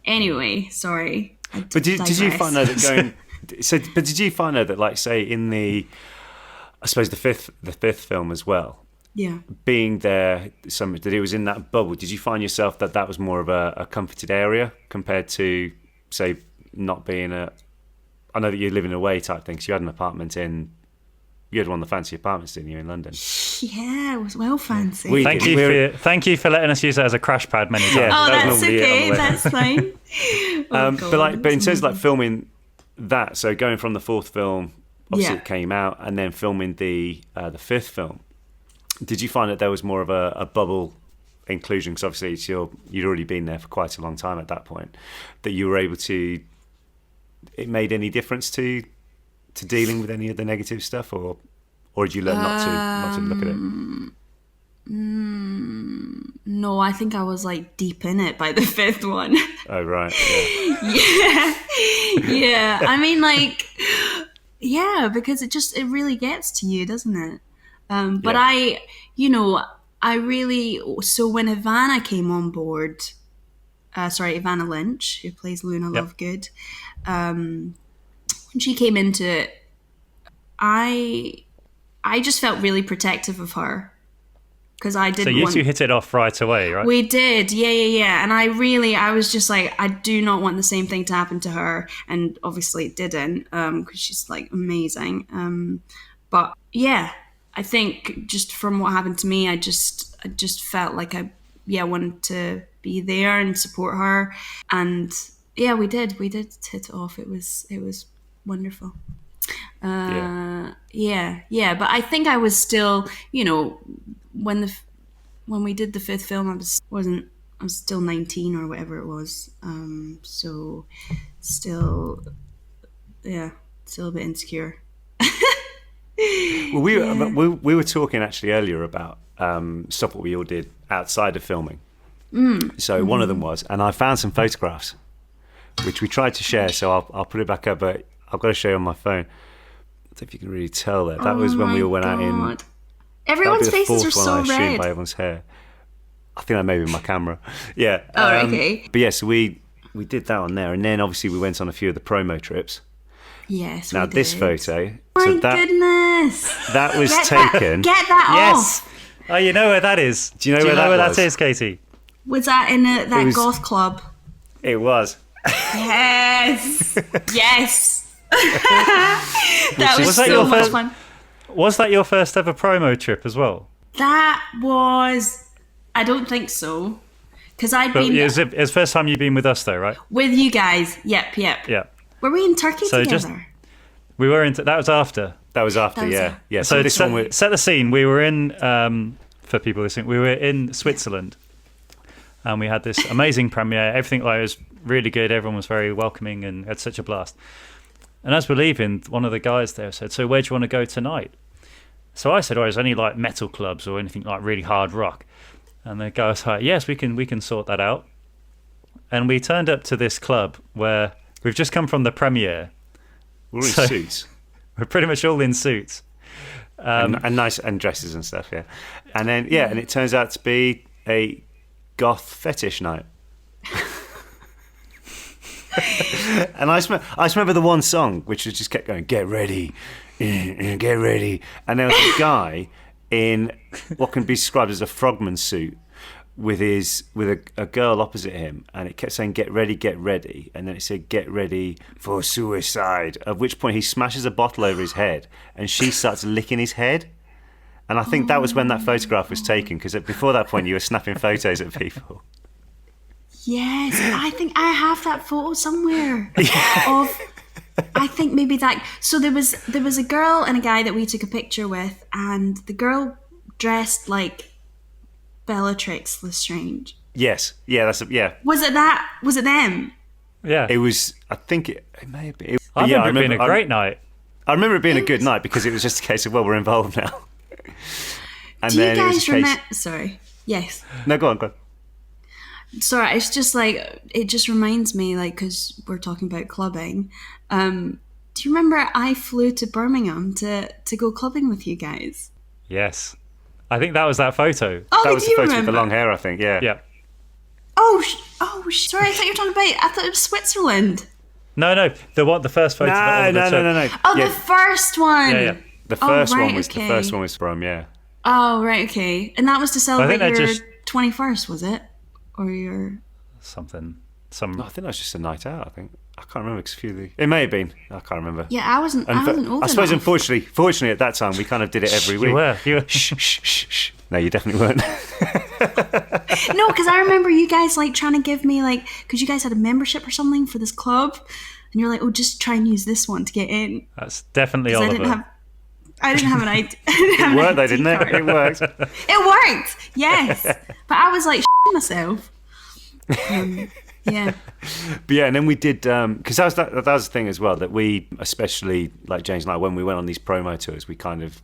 Anyway, sorry. But did you find out that going? But did you find out that, like, say, in the fifth film as well? Yeah. Being there, that it was in that bubble. Did you find yourself that was more of a comforted area compared to, say, not being I know that you're living away type thing. So you had an apartment in You had one of the fancy apartments, didn't you, in London? Yeah, it was well fancy. Thank you for letting us use that as a crash pad many times. Yeah. Oh, That was that's normally it on okay. the way. That's fine. Oh, God, But in that's terms of like amazing. filming that, so going from the fourth film, obviously Yeah. it came out, and then filming the fifth film, did you find that there was more of a bubble inclusion? Because obviously you'd already been there for quite a long time at that point, that you were able to. It made any difference to dealing with any of the negative stuff, or did you learn not to look at it? No, I think I was like deep in it by the fifth one. Oh right, Yeah. I mean, like, yeah, because it really gets to you, doesn't it? But Yeah. so when Ivana came on board, Ivana Lynch, who plays Luna Yep. Lovegood, when she came into it, I just felt really protective of her because I So didn't you want. two hit it off right away, right? We did, yeah. And I was just like, I do not want the same thing to happen to her. And obviously it didn't, because she's like amazing. But yeah, I think just from what happened to me, I just felt like I wanted to be there and support her. And yeah, we did hit it off. It was wonderful. yeah. Yeah. But I think I was still, when we did the fifth film, I was still 19 or whatever it was. So still a bit insecure. Well, we were talking actually earlier about stuff what we all did outside of filming. So one of them was, and I found some photographs, which we tried to share. So I'll put it back up, but I've got to show you on my phone. I don't know if you can really tell that. That was when we all went out in. Everyone's That'll be the faces are fourth so one, I assume, red. by everyone's hair. I think that may be my camera. Yeah. Oh, okay. But yeah, so we did that on there, and then obviously we went on a few of the promo trips. Yes. Now we this did. photo, My so goodness. that was Get taken. Get that Yes. off. Oh, you know where that is. Do you know where that was? that is, Katie? Was that in that was- goth club? It was. Yes. Yes. That was Was that so your much first- fun. Was that your first ever promo trip as well? That was. I don't think so. Because I'd But been it was the first time you've been with us, though, right? with you guys. Yep. Yeah. Were we in Turkey So together? just- We were into that was after. That was after, That was yeah. it. Yeah. So So this one was. set the scene. We were in for people listening. We were in Switzerland, and we had this amazing premiere. Everything was really good. Everyone was very welcoming and had such a blast. And as we're leaving, one of the guys there said, "So where do you want to go tonight?" So I said, "Oh, is there any like metal clubs or anything like really hard rock?" And the guy was like, "Yes, we can sort that out." And we turned up to this club where we've just come from the premiere. We were in So- suits. We're pretty much all in suits. And nice and dresses and stuff, yeah. And then and it turns out to be a goth fetish night. And I just remember the one song which just kept going, "Get ready, get ready," and there was a guy in what can be described as a frogman suit with a girl opposite him, and it kept saying "Get ready," and then it said "Get ready for suicide." At which point he smashes a bottle over his head, and she starts licking his head. And I think that was when that photograph was taken, because before that point you were snapping photos at people. Yes, I think I have that photo somewhere. Of, I think maybe that. So there was a girl and a guy that we took a picture with, and the girl dressed like Bellatrix Lestrange. Yes, yeah, Was it that? Was it them? Yeah. It was. I think it may have been. I remember it being a great night. I remember it being a good night because it was just a case of, well, we're involved now. And Do you then it was guys a case. remember? Sorry. Yes. No, go on. Sorry. It's just like it just reminds me, like, because we're talking about clubbing. Do you remember I flew to Birmingham to go clubbing with you guys? Yes. I think that was that photo. Oh, That was do the you photo remember? with the long hair, I think. Yeah. Yeah. Sorry. I thought you were talking about. I thought it was Switzerland. No. The first photo. No. Oh, Yeah, the first one. Yeah. the first right, one was okay. the first one was from Oh, right, okay. And that was to celebrate that your just- 21st, was it? Or your... Something. I think that was just a night out. I think. I can't remember. 'Cause a few of the, it may have been. I can't remember. Yeah, I wasn't old I suppose, enough. fortunately, at that time, we kind of did it every week. You were. Shh, shh, shh, shh. No, you definitely weren't. No, because I remember you guys like trying to give me like, because you guys had a membership or something for this club, and you're like, oh, just try and use this one to get in. That's definitely 'Cause Oliver. I didn't have an ID. It worked, though, didn't it? It worked. It worked, yes. But I was like shitting myself. Yeah. But yeah, and then we did, because that was the thing as well, that we, especially like James and I, when we went on these promo tours, we kind of,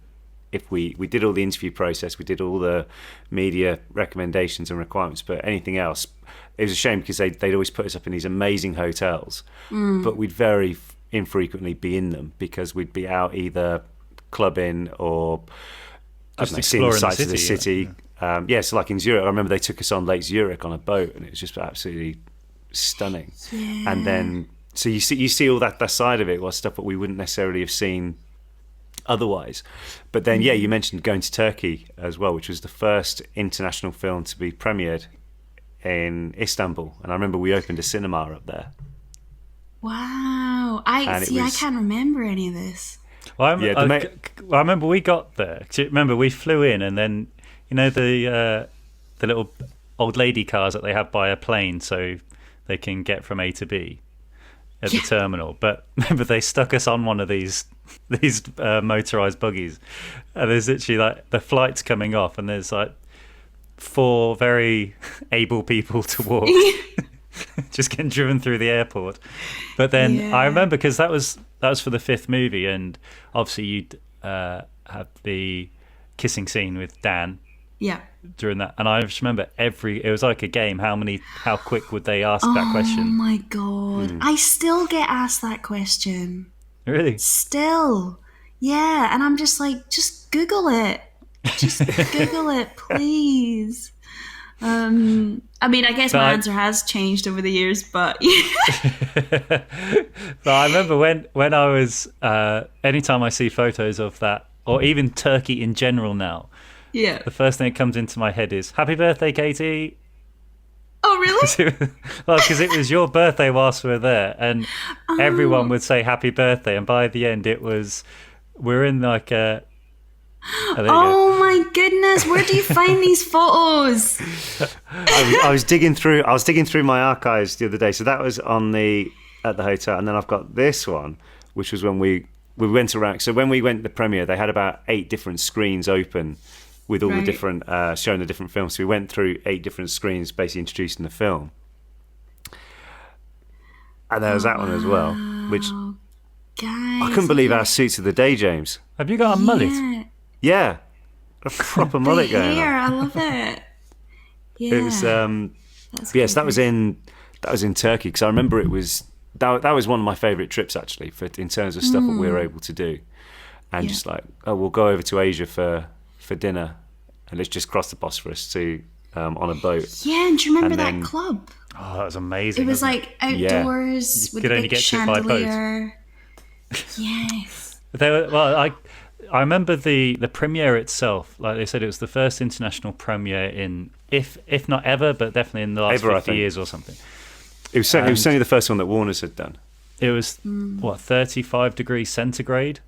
if we did all the interview process, we did all the media recommendations and requirements, but anything else, it was a shame because they'd always put us up in these amazing hotels, but we'd very infrequently be in them because we'd be out either clubbing or Just seeing the exploring the sights of the city, city. So like in Zurich, I remember they took us on Lake Zurich on a boat, and it was just absolutely stunning. Yeah. And then so you see all that side of it was stuff that we wouldn't necessarily have seen otherwise. But then you mentioned going to Turkey as well, which was the first international film to be premiered in Istanbul, and I remember we opened a cinema up there. Wow. I can't remember any of this. Well, I remember we got there. Remember, we flew in, and then the little old lady cars that they have by a plane, so they can get from A to B at the terminal. But remember, they stuck us on one of these motorized buggies, and there's literally like the flight's coming off, and there's like 4 very able people to walk, just getting driven through the airport. But then I remember because that was for the 5th movie, and obviously you'd have the kissing scene with Dan. Yeah. During that, and I just remember it was like a game. How quick would they ask that question? Oh my god! I still get asked that question. Really? Still, yeah. And I'm just like, just Google it. Just Google it, please. I mean, I guess my answer has changed over the years, but But I remember when I was anytime I see photos of that, or even Turkey in general now. Yeah. The first thing that comes into my head is "Happy birthday, Katie." Oh, really? Well, because it was your birthday whilst we were there, and everyone would say "Happy birthday," and by the end, we're in like a. Oh my goodness! Where do you find these photos? I was digging through my archives the other day. So that was at the hotel, and then I've got this one, which was when we went around. So when we went to the premiere, they had about 8 different screens open with all the different showing the different films. So we went through 8 different screens, basically introducing the film. And there was that one as well, which Guys, I couldn't believe our suits of the day, James. Have you got a mullet? Yeah, a proper mullet going hair, on. I love it. Yeah. It was That's yes, that crazy. was in Turkey, because I remember it was that was one of my favourite trips actually in terms of stuff that we were able to do, and just like we'll go over to Asia for dinner, and let's just cross the Bosphorus to on a boat. Yeah, and do you remember And then- that club? Oh, that was amazing. It was wasn't like outdoors You with could a only big get to it by boat. chandelier. Yes. I remember the premiere itself. Like they said, it was the first international premiere in, if not ever, but definitely in the last Ever, I 50 think. years or something. It was certainly the first one that Warner's had done. It was 35 degrees centigrade,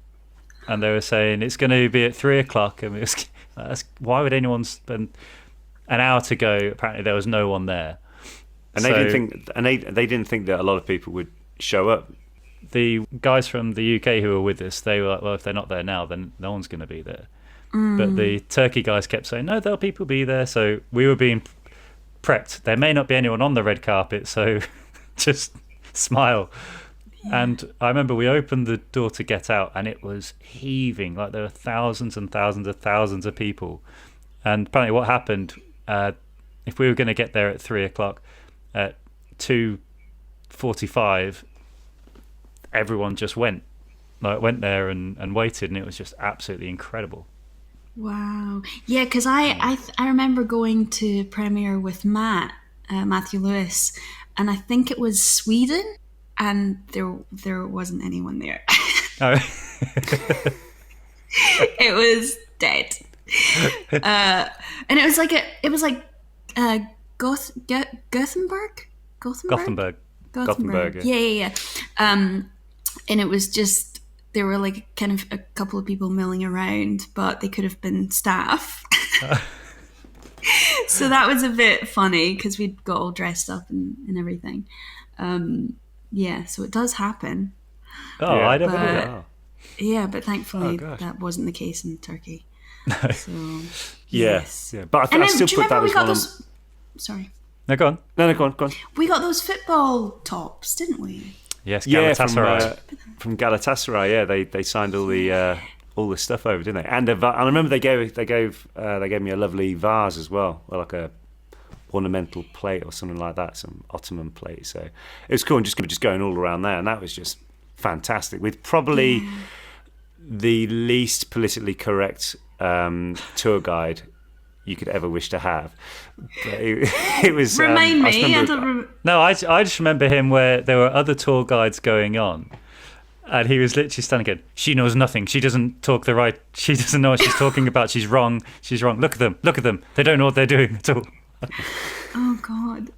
and they were saying it's going to be at 3:00, and it was, why would anyone spend an hour to go? Apparently, there was no one there, And they didn't think that a lot of people would show up. The guys from the UK who were with us, they were like, well, if they're not there now, then no one's going to be there. But the Turkey guys kept saying, no, there'll people be there. So we were being prepped. There may not be anyone on the red carpet, so just smile. Yeah. And I remember we opened the door to get out, and it was heaving. Like there were thousands and thousands of people. And apparently what happened, if we were going to get there at 3:00, at 2:45, everyone just went there and waited, and it was just absolutely incredible. Wow. Yeah, because I remember going to premiere with Matthew Lewis, and I think it was Sweden, and there wasn't anyone there. Oh. It was dead. And it was like Gothenburg. Gothenburg. Gothenburg. Yeah. And it was just, there were like kind of a couple of people milling around, but they could have been staff. So that was a bit funny because we'd got all dressed up and everything. Yeah, so it does happen. Oh, Yeah. I never knew But- that. Yeah, but thankfully gosh. that wasn't the case in Turkey. So, Yes. Yeah. But And I then, still do you put that remember we as got one. those? Sorry, No, go on. No, go on. we got those football tops, didn't we? Yes, Yeah, Galatasaray. from Galatasaray. Yeah, they signed all the stuff over, didn't they? And I remember they gave me a lovely vase as well, or like a ornamental plate or something like that, some Ottoman plate. So it was cool, and just going all around there, and that was just fantastic. With probably the least politically correct tour guide you could ever wish to have. But it was. Remind I just me. I remember- don't remember. No, I just remember him where there were other tour guides going on, and he was literally standing again. She knows nothing. She doesn't talk the right. She doesn't know what she's talking about. She's wrong. She's wrong. Look at them. They don't know what they're doing at all. Oh God.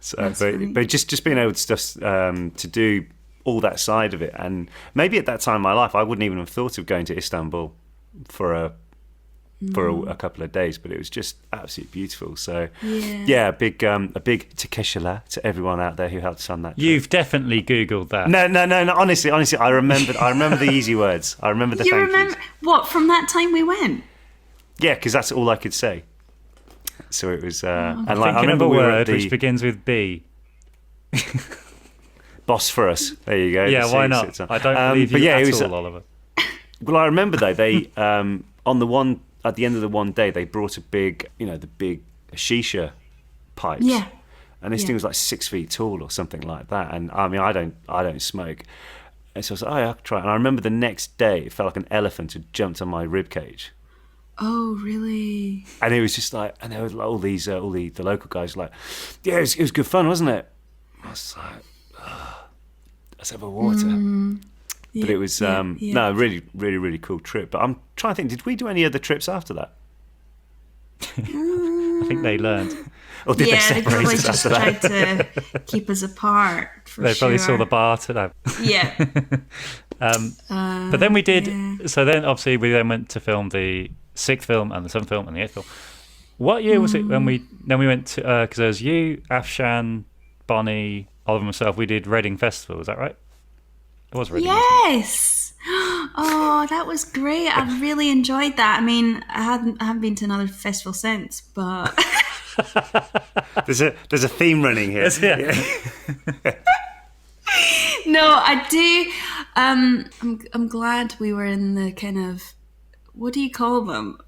So, That's funny. but just being able to do all that side of it, and maybe at that time in my life, I wouldn't even have thought of going to Istanbul for a couple of days, but it was just absolutely beautiful. So Yeah. a big teşekkürler to everyone out there who helped us on that trip. You've definitely Googled that. No. Honestly, I remember the easy words. I remember the You thank remember yous. what from that time we went? Yeah, because that's all I could say. So it was, and like I Thinking remember of a we were word at the which begins with B. Bosphorus. There you go. Yeah, The why sea not? sits on. I don't believe but you yeah, at it was, all, Oliver. Well, I remember though they at the end of the one day they brought the big shisha pipes. Yeah. And this Yeah. thing was like 6 feet tall or something like that. And I mean, I don't smoke. And so I was like, oh, yeah, I'll try it. And I remember the next day, it felt like an elephant had jumped on my rib cage. Oh really? And it was just like, and there was like all these, all the local guys were like, yeah, it was good fun, wasn't it? I was like, let's have a water. But it was, no, really, really, really cool trip. But I'm trying to think, did we do any other trips after that? I think they learned. Or did they They separate probably us just after that? tried to keep us apart. For They probably sure. saw the bar today. Yeah. But then we did. So then, obviously, we then went to film the 6th film and the 7th film and the 8th film. What year was it when we went to? Because there was you, Afshan, Bonnie, Oliver, and myself. We did Reading Festival. Was that right? It was Reading. wasn't it? Yes. Oh, that was great. I really enjoyed that. I mean, I haven't been to another festival since, but There's a theme running here. Yeah. no, I do. I'm glad we were in the kind of, what do you call them?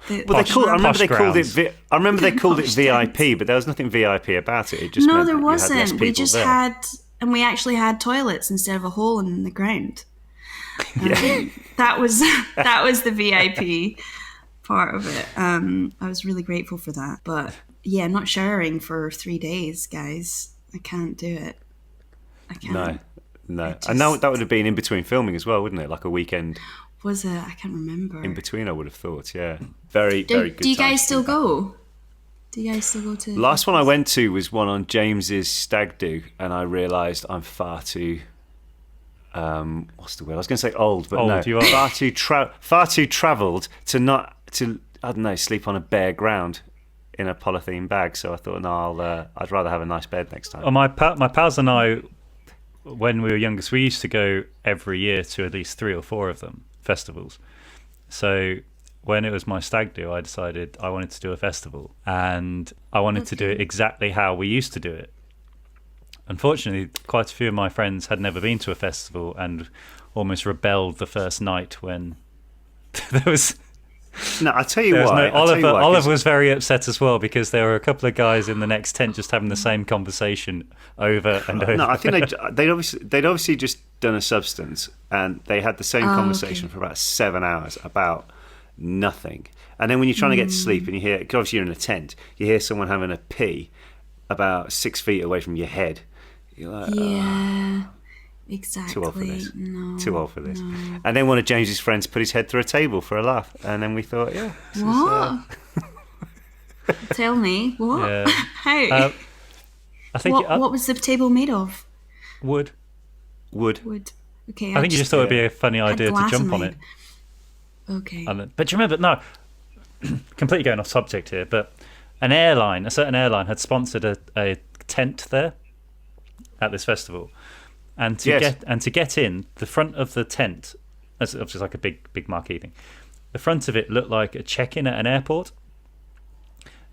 Well, I remember they called grounds. it. I remember they called it Posh VIP, but there was nothing VIP about it. It just No, meant there that you had less wasn't. We people just there. had, and we actually had toilets instead of a hole in the ground. Yeah. That was the VIP part of it. I was really grateful for that. But yeah, not showering for 3 days, guys. I can't do it. I can't. No, just- and that would have been in between filming as well, wouldn't it? Like a weekend Was it? I can't remember. in between, I would have thought. Yeah, very very good. Do you times guys to still be back. go? Do you guys still go to? Last one I went to was one on James's stag do, and I realised I'm far too. What's the word? I was going to say old, but Old, no, you are. far too travelled to I don't know, sleep on a bare ground in a polythene bag. So I thought, no, I'd rather have a nice bed next time. Well, my pals and I, when we were youngest, we used to go every year to at least 3 or 4 of them festivals. So when it was my stag do, I decided I wanted to do a festival, and I wanted to do it exactly how we used to do it. Unfortunately, quite a few of my friends had never been to a festival and almost rebelled the first night when there was. No, I tell you There was why. no, I'll tell you Oliver, why, 'cause- Oliver was very upset as well because there were a couple of guys in the next tent just having the same conversation over and over. No, I think they'd obviously just done a substance, and they had the same conversation for about 7 hours about nothing. And then when you're trying to get to sleep, and you hear, 'cause obviously you're in a tent, you hear someone having a pee about 6 feet away from your head. You're like, Yeah, exactly. too old for this. No, Too old for this. no. And then one of James's friends put his head through a table for a laugh, and then we thought, yeah, this What? Tell me what? Yeah. How? I think What was the table made of? wood. Wood. Wood. Okay. I think you just thought it'd be a funny had idea to glass jump in on mind. it. Okay. But do you remember? No, completely going off subject here. But a certain airline, had sponsored a tent there at this festival, and to get in, the front of the tent, that's obviously like a big marquee thing. The front of it looked like a check-in at an airport,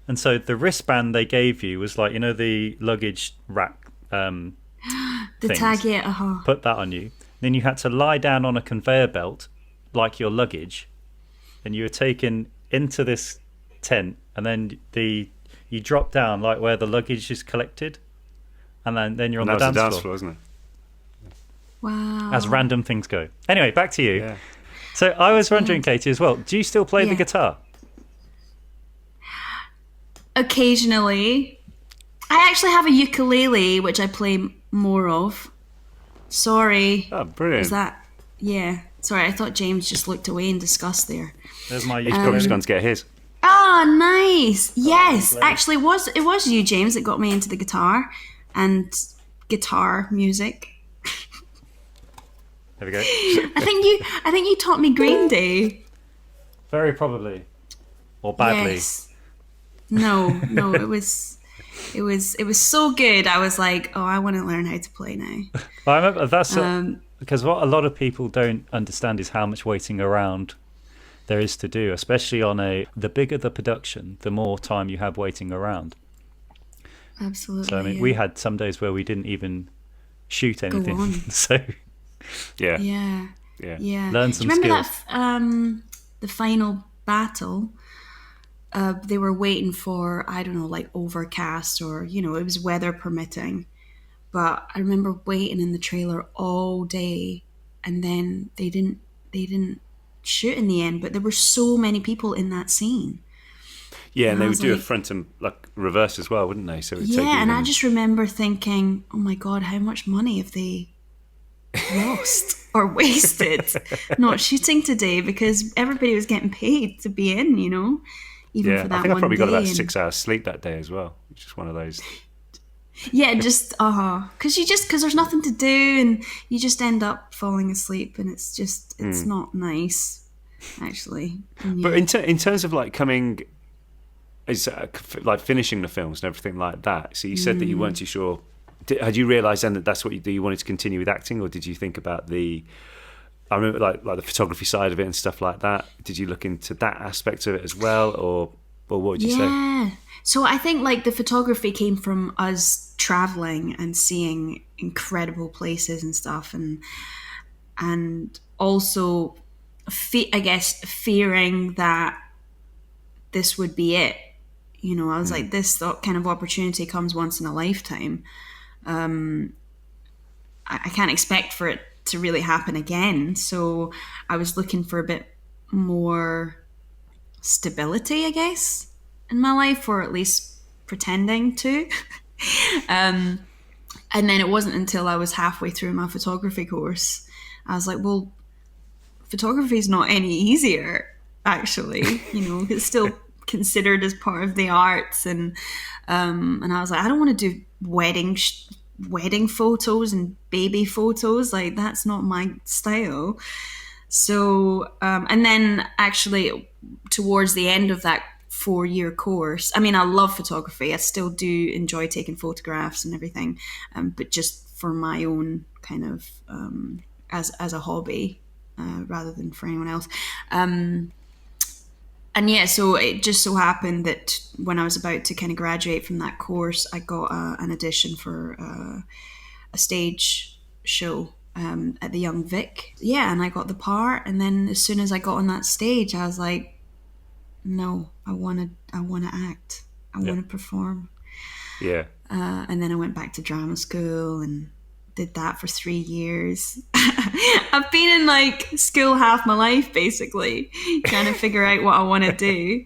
and so the wristband they gave you was like, you know, the luggage rack. The things. tag, yeah. Put that on you. Then you had to lie down on a conveyor belt like your luggage, and you were taken into this tent, and then you drop down like where the luggage is collected, and then you're on the dance floor, isn't it? Wow. as random things go. Anyway, back to you. Yeah. So I was wondering, Katie, as well, do you still play the Yeah. guitar? Occasionally. I actually have a ukulele, which I play more of. Sorry. Oh, brilliant. Is that... Yeah. Sorry, I thought James just looked away in disgust there. There's my He's probably just gone to get his. Oh, nice. Yes. Actually, it was you, James, that got me into the guitar and guitar music. There we go. I think you taught me Green Day. Very probably, or badly. Yes. No, it was so good. I was like, oh, I want to learn how to play now. I remember that's because what a lot of people don't understand is how much waiting around there is to do, especially on the bigger the production, the more time you have waiting around. Absolutely. So I mean, yeah. we had some days where we didn't even shoot anything. on. So Yeah. Yeah. Yeah. Yeah. Learn Do some you remember skills. that the final battle? They were waiting for, I don't know, like overcast or, you know, it was weather permitting. But I remember waiting in the trailer all day, and then they didn't shoot in the end. But there were so many people in that scene. Yeah, and they I would was do a like- front and like reverse as well, wouldn't they? So it would take Yeah, and I even- just remember thinking, oh my God, how much money have they lost or wasted not shooting today, because everybody was getting paid to be in, you know, even Yeah, for that I think I one probably got day. about And- 6 hours sleep that day as well, which is one of those. Yeah, just because there's nothing to do, and you just end up falling asleep, and it's not nice, actually. And But you- in terms of like coming, is like finishing the films and everything like that. So you said that you weren't too sure. Had you realised then that that's what you wanted to continue with acting, or did you think about I remember like the photography side of it and stuff like that. Did you look into that aspect of it as well, or what would you say? yeah. So I think like the photography came from us traveling and seeing incredible places and stuff, and also I guess fearing that this would be it. You know, I was like, this kind of opportunity comes once in a lifetime. I can't expect for it to really happen again. So I was looking for a bit more stability, I guess, in my life, or at least pretending to. And then it wasn't until I was halfway through my photography course, I was like, well, photography is not any easier, actually. You know, it's still considered as part of the arts, and I was like, I don't want to do wedding photos and baby photos. Like, that's not my style. So, and then actually towards the end of that 4-year course, I mean, I love photography. I still do enjoy taking photographs and everything, but just for my own kind of, as a hobby, rather than for anyone else. And yeah, so it just so happened that when I was about to kind of graduate from that course, I got an audition for a stage show at the Young Vic. Yeah, and I got the part. And then as soon as I got on that stage, I was like, no, I want to act. I want to perform. Yeah. And then I went back to drama school and did that for 3 years. I've been in like school half my life, basically, trying to figure out what I want to do,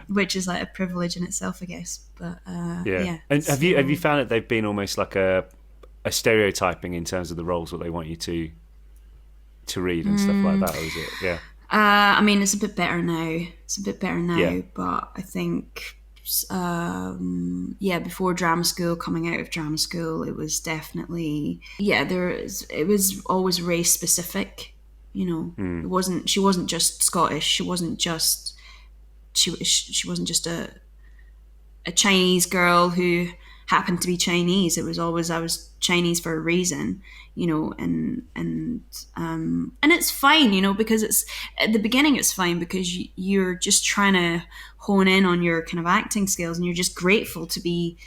which is like a privilege in itself, I guess. But yeah. And have you found that they've been almost like a stereotyping in terms of the roles that they want you to read and stuff like that, or is it? Yeah. I mean, it's a bit better now. Yeah. But I think before drama school, coming out of drama school, it was definitely, it was always race specific, you know. She wasn't just Scottish, she wasn't just a Chinese girl who happened to be Chinese. It was always, I was Chinese for a reason, you know, and it's fine, you know, because it's at the beginning, it's fine because you're just trying to hone in on your kind of acting skills, and you're just grateful to be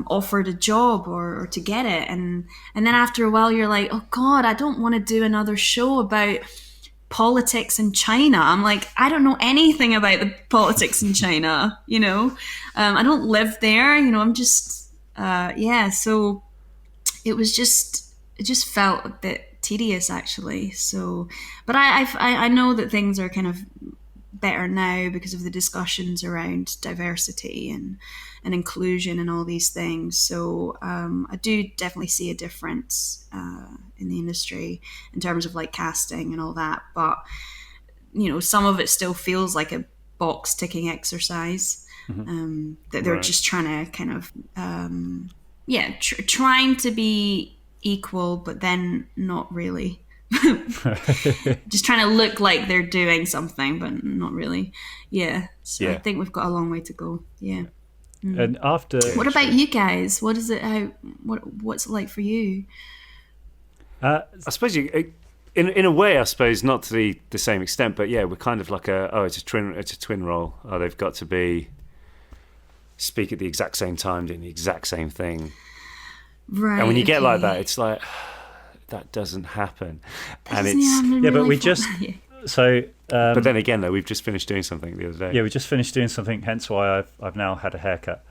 offered a job or to get it, and then after a while you're like, oh God, I don't want to do another show about politics in China. I'm like, I don't know anything about the politics in China, you know. I don't live there, you know. I'm just so it just felt a bit tedious, actually. So, but I know that things are kind of better now because of the discussions around diversity and inclusion and all these things. So I do definitely see a difference in the industry in terms of like casting and all that. But, you know, some of it still feels like a box ticking exercise that they're just trying to kind of, trying to be equal, but then not really. Just trying to look like they're doing something, but not really. I think we've got a long way to go. And after, what about you guys? What is it? What's it like for you? I suppose in a way, I suppose not to the same extent, but yeah, we're kind of like it's a twin role. Oh, they've got to speak at the exact same time, doing the exact same thing. Right. And when you get like that, it's like that doesn't happen. And but we just so. But then again, though, we've just finished doing something the other day. Yeah, we just finished doing something. Hence why I've now had a haircut,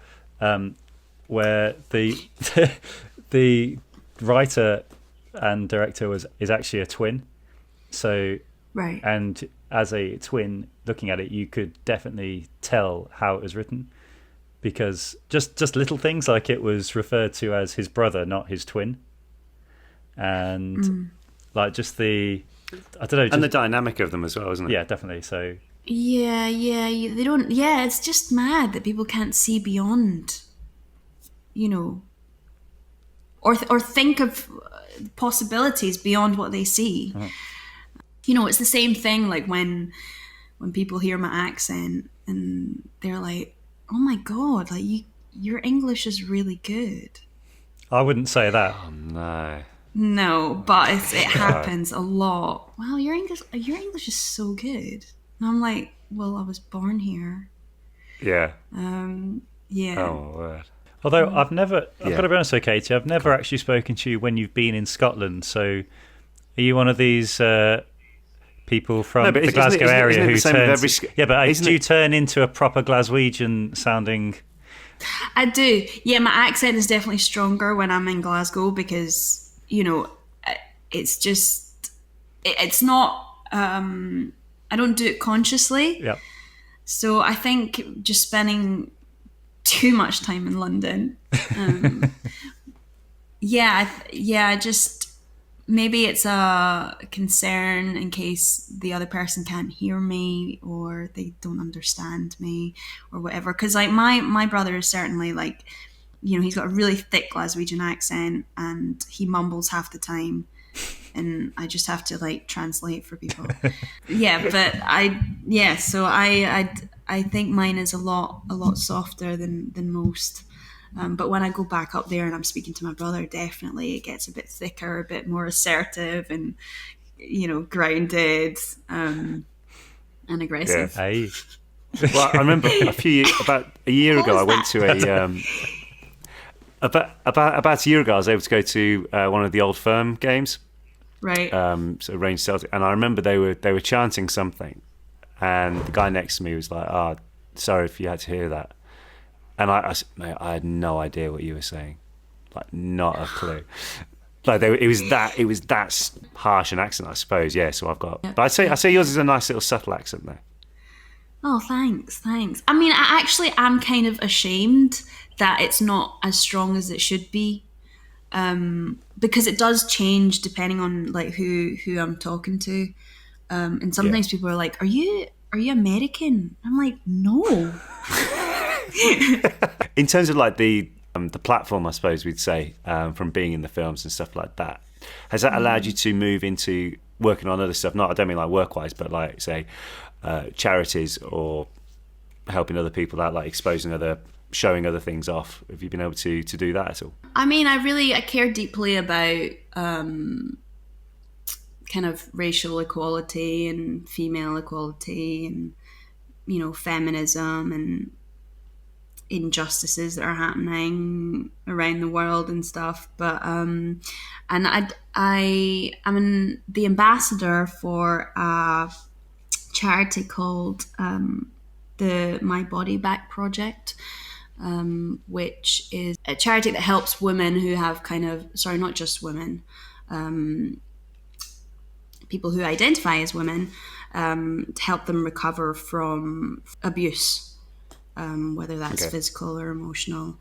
where the writer and director is actually a twin. So right, and as a twin, looking at it, you could definitely tell how it was written, because just little things like it was referred to as his brother, not his twin, and like just the. I don't know, and the dynamic of them as well, isn't it? Yeah, definitely. So they don't. Yeah, it's just mad that people can't see beyond, you know, or think of possibilities beyond what they see. You know, it's the same thing. Like when people hear my accent and they're like, "Oh my God, like your English is really good." I wouldn't say that. Oh no. No, but it happens a lot. Wow, your English is so good. And I'm like, well, I was born here. Yeah. Yeah. Oh, word. Although I've got to be honest with Katie, I've never actually spoken to you when you've been in Scotland. So are you one of these people from the Glasgow area who turns... do you turn into a proper Glaswegian sounding... I do. Yeah, my accent is definitely stronger when I'm in Glasgow because... You know, it's just, it's not, I don't do it consciously. Yeah. So I think just spending too much time in London. Just maybe it's a concern in case the other person can't hear me or they don't understand me or whatever. Because like my brother is certainly like, you know, he's got a really thick Glaswegian accent and he mumbles half the time and I just have to like translate for people. So I think mine is a lot softer than most. But when I go back up there and I'm speaking to my brother, definitely it gets a bit thicker, a bit more assertive and, you know, grounded and aggressive. Yeah. Hey. Well, I remember about a year ago, I went to a... About a year ago, I was able to go to one of the Old Firm games, right? So Rangers Celtic, and I remember they were chanting something, and the guy next to me was like, "Oh, sorry if you had to hear that," and I had no idea what you were saying, like not a clue. Like it was that harsh an accent, I suppose. Yeah, so I've got, but I'd say yours is a nice little subtle accent there. Oh, thanks. I mean, I actually am kind of ashamed that it's not as strong as it should be, because it does change depending on like who I'm talking to, and sometimes people are like, "Are you American?" I'm like, "No, In terms of like the platform, I suppose we'd say, from being in the films and stuff like that, has that allowed you to move into working on other stuff? Not, I don't mean like work-wise, but like say charities or helping other people out, like showing other things off. Have you been able to do that at all? I mean, I care deeply about kind of racial equality and female equality and, you know, feminism and injustices that are happening around the world and stuff. But and I'm the ambassador for a charity called the My Body Back Project, which is a charity that helps women who have not just women, people who identify as women, to help them recover from abuse, whether that's physical or emotional.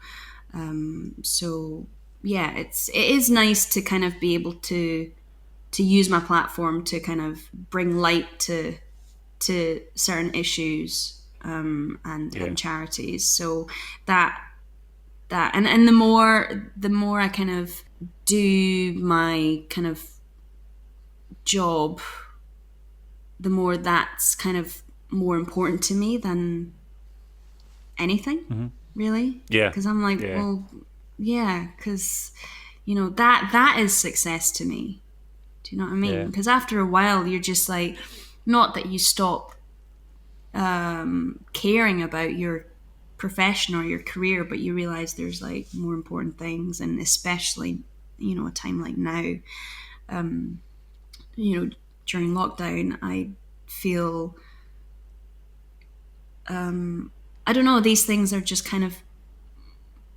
So yeah, it is nice to kind of be able to use my platform to kind of bring light to certain issues, and charities. So that and the more I kind of do my kind of job, the more that's kind of more important to me than anything, really. Yeah. Because I'm like, well, yeah, because, you know, that is success to me. Do you know what I mean? Because after a while, you're just like, not that you stop caring about your profession or your career, but you realize there's like more important things, and especially, you know, a time like now, you know, during lockdown, I feel, I don't know, these things are just kind of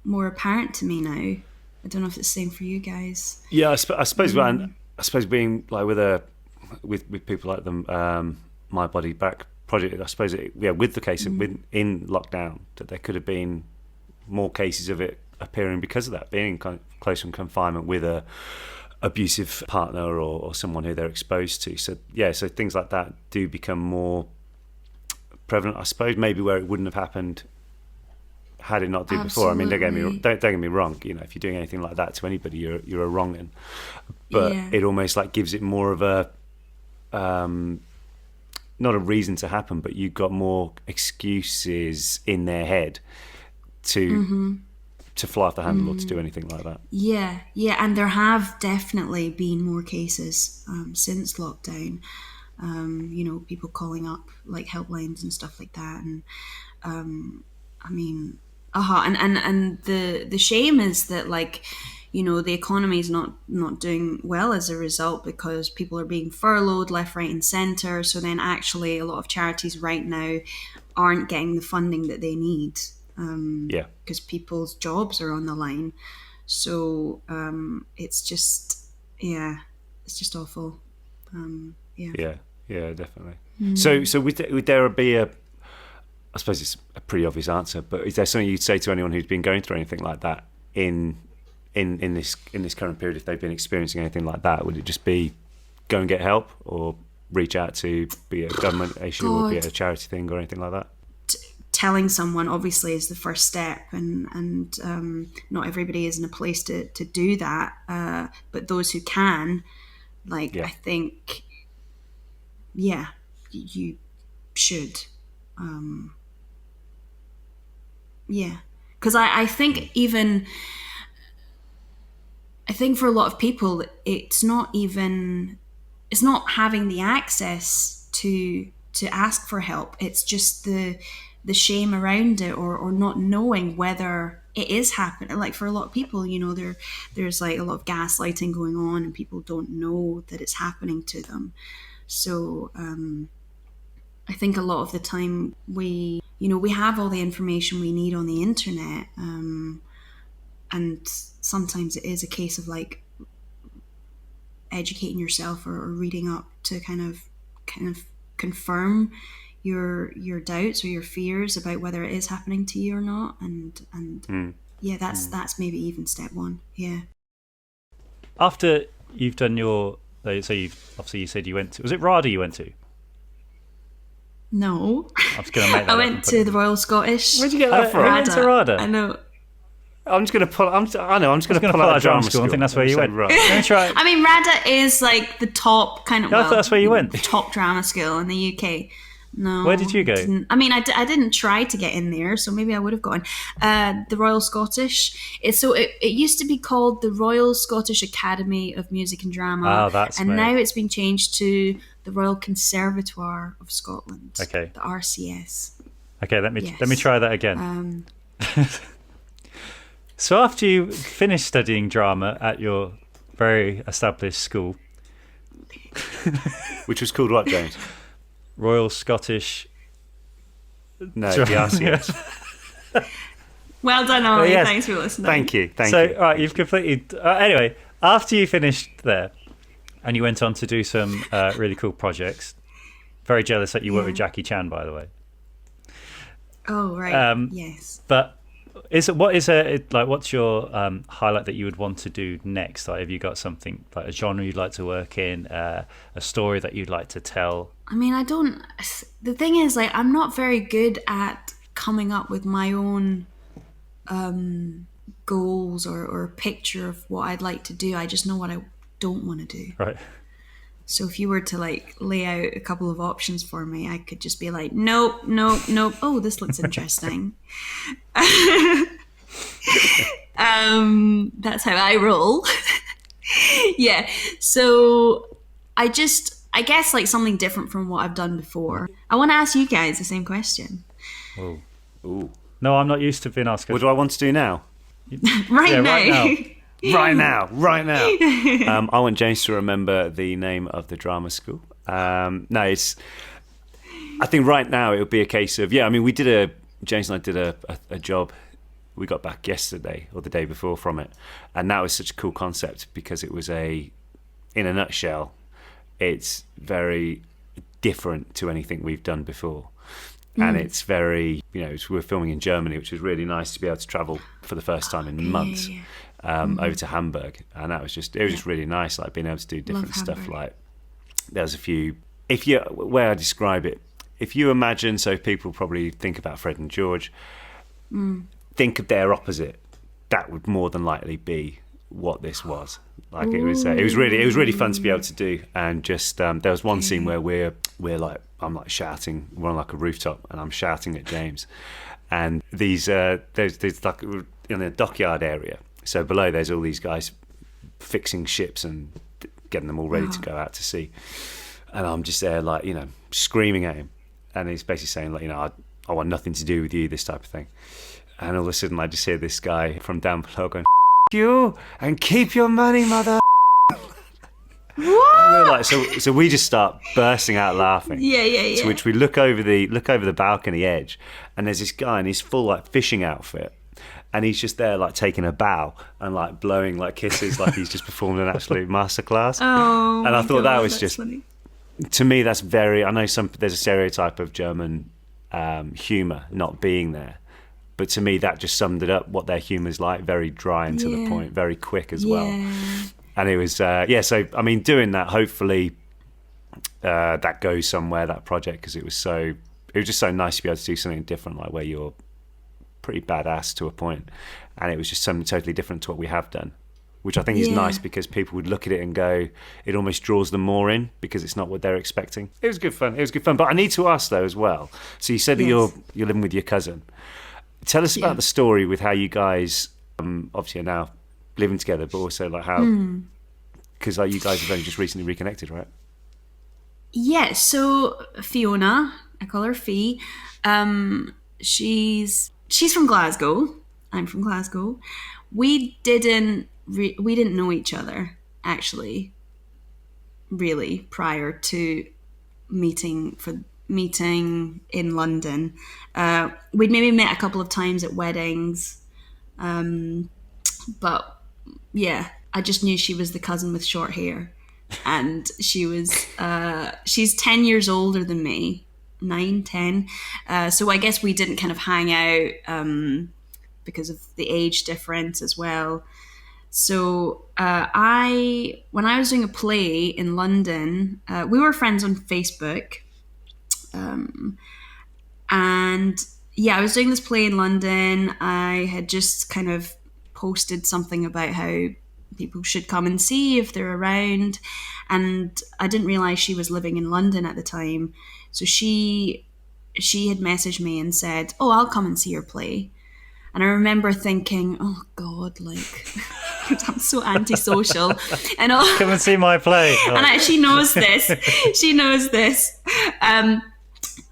more apparent to me now. I don't know if it's the same for you guys. Yeah, I suppose, I suppose being like with people like the My Body Back project, I suppose with the case of in lockdown, that there could have been more cases of it appearing because of that, being kind of close in confinement with a abusive partner or someone who they're exposed to. So so things like that do become more prevalent, I suppose, maybe where it wouldn't have happened had it not been before. I mean, don't get me wrong, you know, if you're doing anything like that to anybody, you're a wrong'un. But it almost like gives it more of a not a reason to happen, but you've got more excuses in their head to fly off the handle or to do anything like that. Yeah, and there have definitely been more cases since lockdown. You know, people calling up like helplines and stuff like that, and I mean, and the shame is that, like, you know, the economy is not doing well as a result, because people are being furloughed left, right, and centre. So then, actually, a lot of charities right now aren't getting the funding that they need. Because people's jobs are on the line. So it's just awful. Yeah, definitely. So would there be I suppose it's a pretty obvious answer, but is there something you'd say to anyone who's been going through anything like that in this current period, if they've been experiencing anything like that? Would it just be go and get help, or reach out to be a government issue or be a charity thing or anything like that? Telling someone obviously is the first step, and not everybody is in a place to do that, but those who can, like, I think you should, because I think for a lot of people it's not having the access to ask for help. It's just the shame around it, or not knowing whether it is happening. Like, for a lot of people, you know, there's like a lot of gaslighting going on, and people don't know that it's happening to them. So I think a lot of the time we have all the information we need on the internet, and sometimes it is a case of like educating yourself or reading up to kind of confirm your doubts or your fears about whether it is happening to you or not, and that's maybe even step one. After you've done your, so you've obviously, you said you went to, was it RADA you went to? No. I was going to make that I up went and put to it the Royal Scottish. Where'd you get that from? Went to RADA. I know. I'm just going to pull. I know. I'm just going to gonna pull pull out out drama school. I think that's where you went. Right. Let me try. I mean, RADA is like the top kind of. I thought that's where you went. Top drama school in the UK. No. Where did you go? I mean, I didn't try to get in there, so maybe I would have gone. The Royal Scottish. It used to be called the Royal Scottish Academy of Music and Drama. Oh, that's and weird. now it's been changed to the Royal Conservatoire of Scotland. Okay. The RCS. Okay, let me Yes. try that again. So after you finished studying drama at your very established school, Which was called what, James? Royal Scottish. No, the RCS. Well done, Ollie. yes. Thanks for listening. Thank you. So, you. all right, you've completed. Anyway, after you finished there, and you went on to do some really cool projects. Very jealous that you worked with Jackie Chan, by the way. Oh right. Yes. But what's your highlight that you would want to do next? Like, have you got something like a genre you'd like to work in, a story that you'd like to tell? I mean, I don't. The thing is, like, I'm not very good at coming up with my own goals or picture of what I'd like to do. I just know what I don't want to do. Right. So if you were to like lay out a couple of options for me, I could just be like, nope, nope, nope. Oh, this looks interesting. That's how I roll. Yeah. So I guess like something different from what I've done before. I want to ask you guys the same question. Oh. Ooh. No, I'm not used to being asked. What do I want to do now? Right Yeah, now. right now. Right now. I want James to remember the name of the drama school. I think right now it would be a case of, I mean, James and I did a job. We got back yesterday or the day before from it. And that was such a cool concept because it was in a nutshell, it's very different to anything we've done before. And it's very, we're filming in Germany, which was really nice to be able to travel for the first time in months. Over to Hamburg, and it was just really nice, like being able to do different stuff. Like there's a few, where I describe it, if you imagine, so people probably think about Fred and George, think of their opposite, that would more than likely be what this was. Like it was really fun to be able to do. And just there was one scene where we're like, I'm like shouting, we're on like a rooftop, and I'm shouting at James, and there's like in a dockyard area. So below there's all these guys fixing ships and getting them all ready to go out to sea. And I'm just there like, screaming at him. And he's basically saying like, I want nothing to do with you, this type of thing. And all of a sudden I just hear this guy from down below going, you and keep your money, mother. What? We're like, so we just start bursting out laughing. Yeah. To which we look over the balcony edge, and there's this guy in his full like fishing outfit. And he's just there, like taking a bow and like blowing like kisses, like he's just performed an absolute masterclass. Oh, and I thought that was that's just funny. To me, that's very. I know there's a stereotype of German humour not being there, but to me that just summed it up. What their humour's like, very dry and to the point, very quick as well. And it was So I mean, doing that, hopefully that goes somewhere, that project, because it was just so nice to be able to do something different, like where you're pretty badass to a point, and it was just something totally different to what we have done, which I think is nice because people would look at it and go, it almost draws them more in because it's not what they're expecting. It was good fun. But I need to ask though as well. So you said that you're living with your cousin. Tell us about the story with how you guys obviously are now living together, but also like how, because like you guys have only just recently reconnected, right? Yeah. So Fiona, I call her Fee. She's from Glasgow. I'm from Glasgow. We didn't know each other actually, really, prior to meeting in London. We'd maybe met a couple of times at weddings, but I just knew she was the cousin with short hair, and she's 10 years older than me. 9, 10. So I guess we didn't kind of hang out because of the age difference as well. So when I was doing a play in London, we were friends on Facebook, And yeah, I was doing this play in London. I had just kind of posted something about how people should come and see if they're around. And I didn't realize she was living in London at the time. So she had messaged me and said, "Oh, I'll come and see your play." And I remember thinking, "Oh God, like I'm so antisocial." And all, Come and see my play. and she knows this. She knows this. And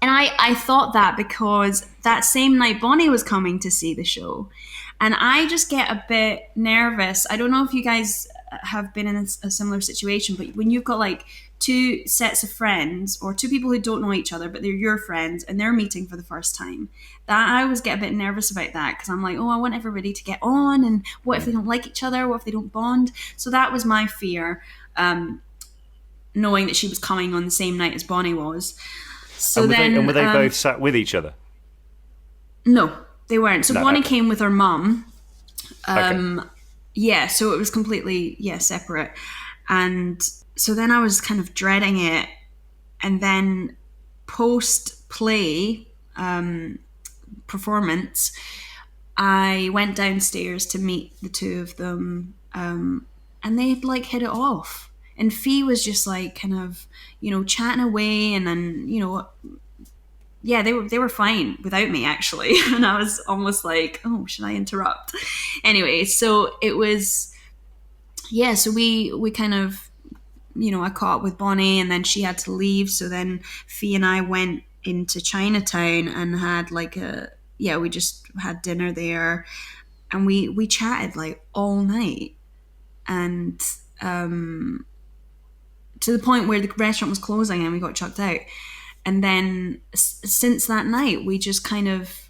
I thought that because that same night Bonnie was coming to see the show. And I just get a bit nervous. I don't know if you guys have been in a similar situation, but when you've got like two sets of friends or two people who don't know each other, but they're your friends and they're meeting for the first time, that I always get a bit nervous about that because I'm like, oh, I want everybody to get on, and what if they don't like each other? What if they don't bond? So that was my fear, knowing that she was coming on the same night as Bonnie was. So were they both sat with each other? No, they weren't. So No, Bonnie okay. came with her mum. Okay. Yeah, so it was completely, separate. And so then I was kind of dreading it. And then post-play performance, I went downstairs to meet the two of them. And they had like hit it off. And Fee was just like kind of, chatting away. And then, yeah, they were fine without me, actually. And I was almost like, oh, should I interrupt? Anyway, so it was, so we kind of, I caught up with Bonnie and then she had to leave. So then Fee and I went into Chinatown and had like we just had dinner there. And we chatted like all night. And to the point where the restaurant was closing and we got chucked out. And then since that night, we just kind of,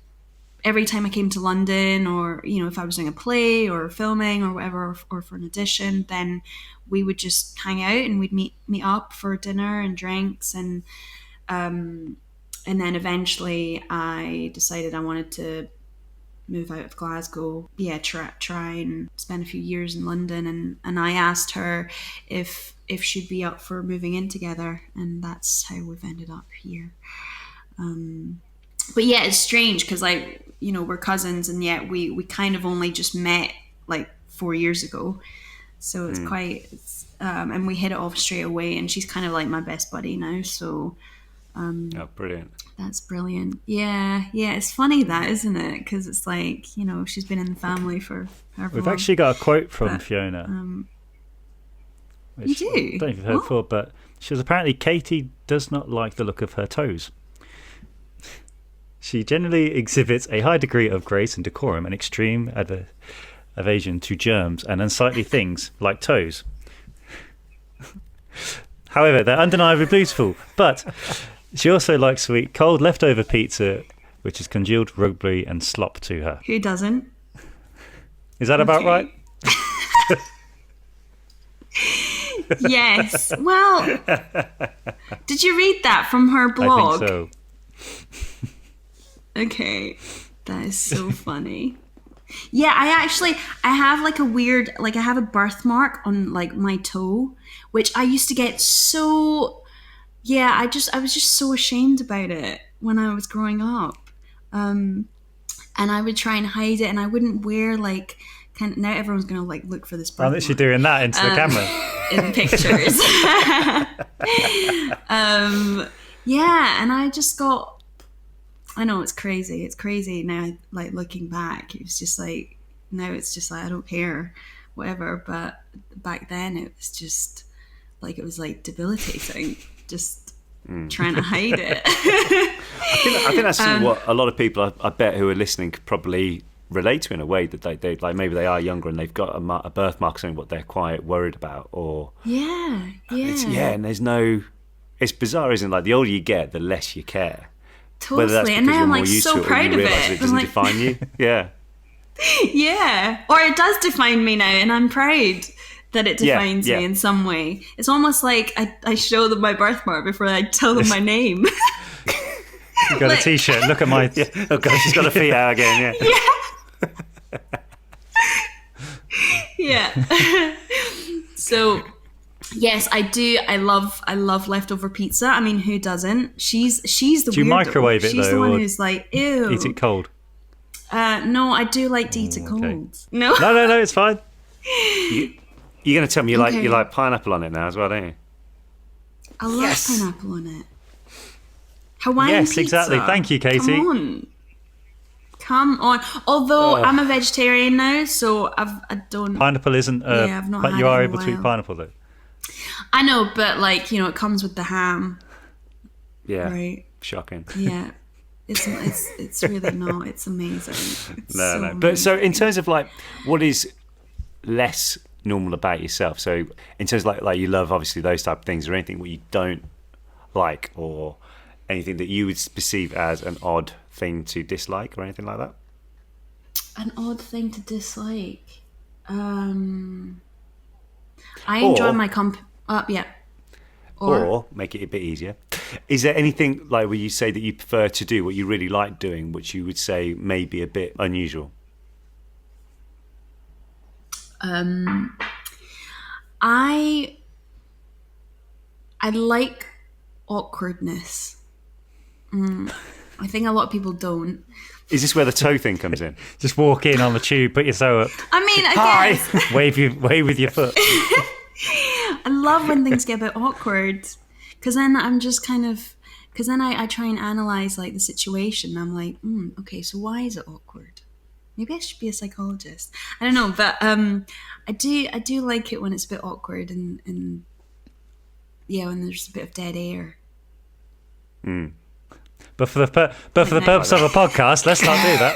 every time I came to London or, if I was doing a play or filming or whatever, or for an audition, then we would just hang out and we'd meet up for dinner and drinks. And then eventually I decided I wanted to move out of Glasgow. Yeah, try and spend a few years in London. And I asked her if she'd be up for moving in together, and that's how we've ended up here. But yeah, it's strange because we're cousins, and yet we kind of only just met like 4 years ago, so it's and we hit it off straight away, and she's kind of like my best buddy now, so Brilliant. that's brilliant. Yeah, it's funny that, isn't it? Because it's like, she's been in the family for however We've long. actually got a quote from Fiona. Which You do? I don't know if you've heard before, but she was apparently, Katie does not like the look of her toes. She generally exhibits a high degree of grace and decorum and extreme aversion to germs and unsightly things like toes. However, they're undeniably beautiful, but she also likes sweet, cold, leftover pizza, which is congealed rugby and slop to her. Who doesn't? Is that about right? Yes. Well, did you read that from her blog? I think so. Okay. That is so funny. Yeah, I have like a weird, like I have a birthmark on like my toe, which I used to get so, I was just so ashamed about it when I was growing up. And I would try and hide it, and I wouldn't wear like, now everyone's going to like look for this birthmark. I'm literally doing that into the camera. In pictures. And I just got, I know it's crazy now, like looking back, it was just like, now it's just like I don't care, whatever, but back then it was just like, it was like debilitating, just trying to hide it. I think that's what a lot of people I bet who are listening could probably relate to, in a way, that they like, maybe they are younger and they've got a birthmark or something what they're quite worried about, or and there's no, it's bizarre, isn't it? Like the older you get, the less you care. Totally. Whether that's because And now you're I'm more like used so to it, or proud you of realise it. it doesn't I'm like, define you. Yeah. Yeah, or it does define me now, and I'm proud that it defines me in some way. It's almost like I show them my birthmark before I tell them my name. You got a t-shirt, look at my... Oh God, she's got her feet out again, Yeah. So Yes, I do. I love leftover pizza. I mean, who doesn't? She's the Do you weirdo. Microwave it, She's though, the one or who's like, ew. eat it cold? No, I do like to eat it okay. cold. No. No, it's fine. You're going to tell me Okay. you like pineapple on it now as well, don't you? I love Yes. pineapple on it. Hawaiian Yes, pizza. exactly. Thank you, Katie. Come on. Although I'm a vegetarian now, so I don't. Pineapple isn't. I've not but had you it are in a able to eat while. pineapple though. I know, but like it comes with the ham, Yeah. right? Shocking. Yeah. It's really not. It's amazing. It's No, so no. But so in amazing. terms of like, what is less normal about yourself? So in terms of like you love obviously those type of things, or anything what you don't like, or anything that you would perceive as an odd thing to dislike, or anything like that. An odd thing to dislike. I enjoy my yeah. Or make it a bit easier. Is there anything like where you say that you prefer to do what you really like doing, which you would say may be a bit unusual? I like awkwardness. I think a lot of people don't. Is this where the toe thing comes in? Just walk in on the tube, put your toe up, I mean, I Hi. guess wave with your foot. I love when things get a bit awkward, because then I'm just because then I try and analyze like the situation. I'm like, okay, so why is it awkward? Maybe I should be a psychologist. I don't know, but I do like it when it's a bit awkward and yeah, when there's a bit of dead air. But for the purpose of a podcast, let's not do that.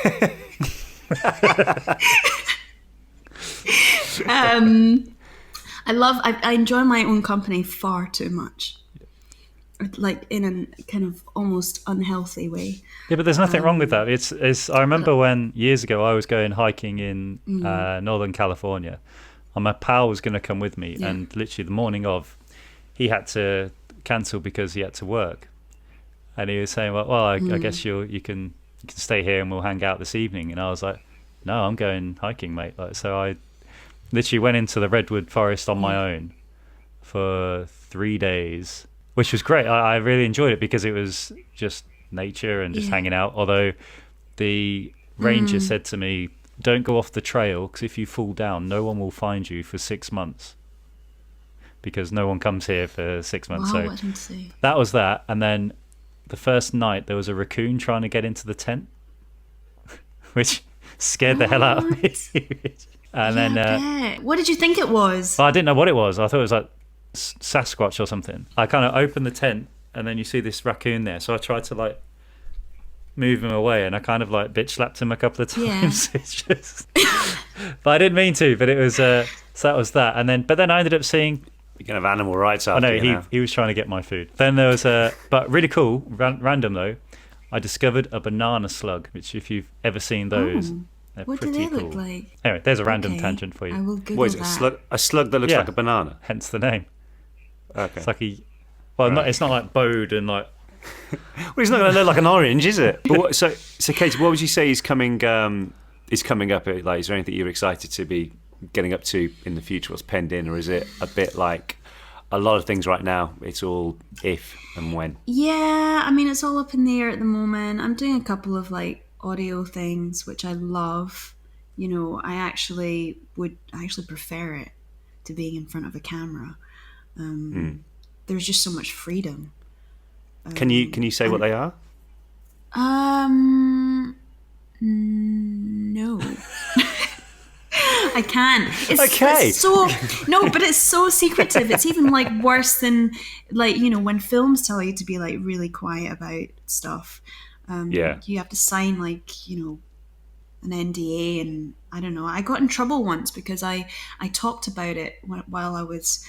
I enjoy my own company far too much, like in a kind of almost unhealthy way. Yeah, but there's nothing wrong with that. It's. I remember when years ago I was going hiking in Northern California, and my pal was going to come with me, and literally the morning of, he had to cancel because he had to work, and he was saying, "Well, I guess you can stay here and we'll hang out this evening." And I was like, "No, I'm going hiking, mate." Like, so I literally went into the redwood forest on my own for 3 days, which was great. I really enjoyed it because it was just nature and just hanging out. Although the ranger said to me, "Don't go off the trail, because if you fall down, no one will find you for 6 months, because no one comes here for 6 months." Wow, So what did I say? that was that. And then the first night there was a raccoon trying to get into the tent, which scared the hell out of me. And then What did you think it was? I didn't know what it was. I thought it was like Sasquatch or something. I kind of opened the tent, and then you see this raccoon there. So I tried to like move him away, and I kind of like bitch slapped him a couple of times. It's just, but I didn't mean to. But it was so that was that. And then I ended up seeing. You're going to have animal rights I after know you now. he was trying to get my food. Then there was but really cool, random though. I discovered a banana slug, which if you've ever seen those, they're What do pretty they cool. look like? Anyway, there's a random Okay, tangent for you. I will Google What is it? that. A slug that looks Yeah. like a banana. Hence the name. Okay. It's like it's not like bowed and like. Well, it's not going to look like an orange, is it? But so Katie, what would you say is coming up? Like, is there anything you're excited to be getting up to in the future? What's penned in, or is it a bit like a lot of things right now? It's all if and when. Yeah, I mean, it's all up in the air at the moment. I'm doing a couple of like audio things, which I love. I actually prefer it to being in front of a camera. There's just so much freedom. Can you say what they are? No. I can't. Okay. It's so no, but it's so secretive. It's even like worse than like when films tell you to be like really quiet about stuff. You have to sign like an NDA, and I don't know. I got in trouble once because I talked about it while I was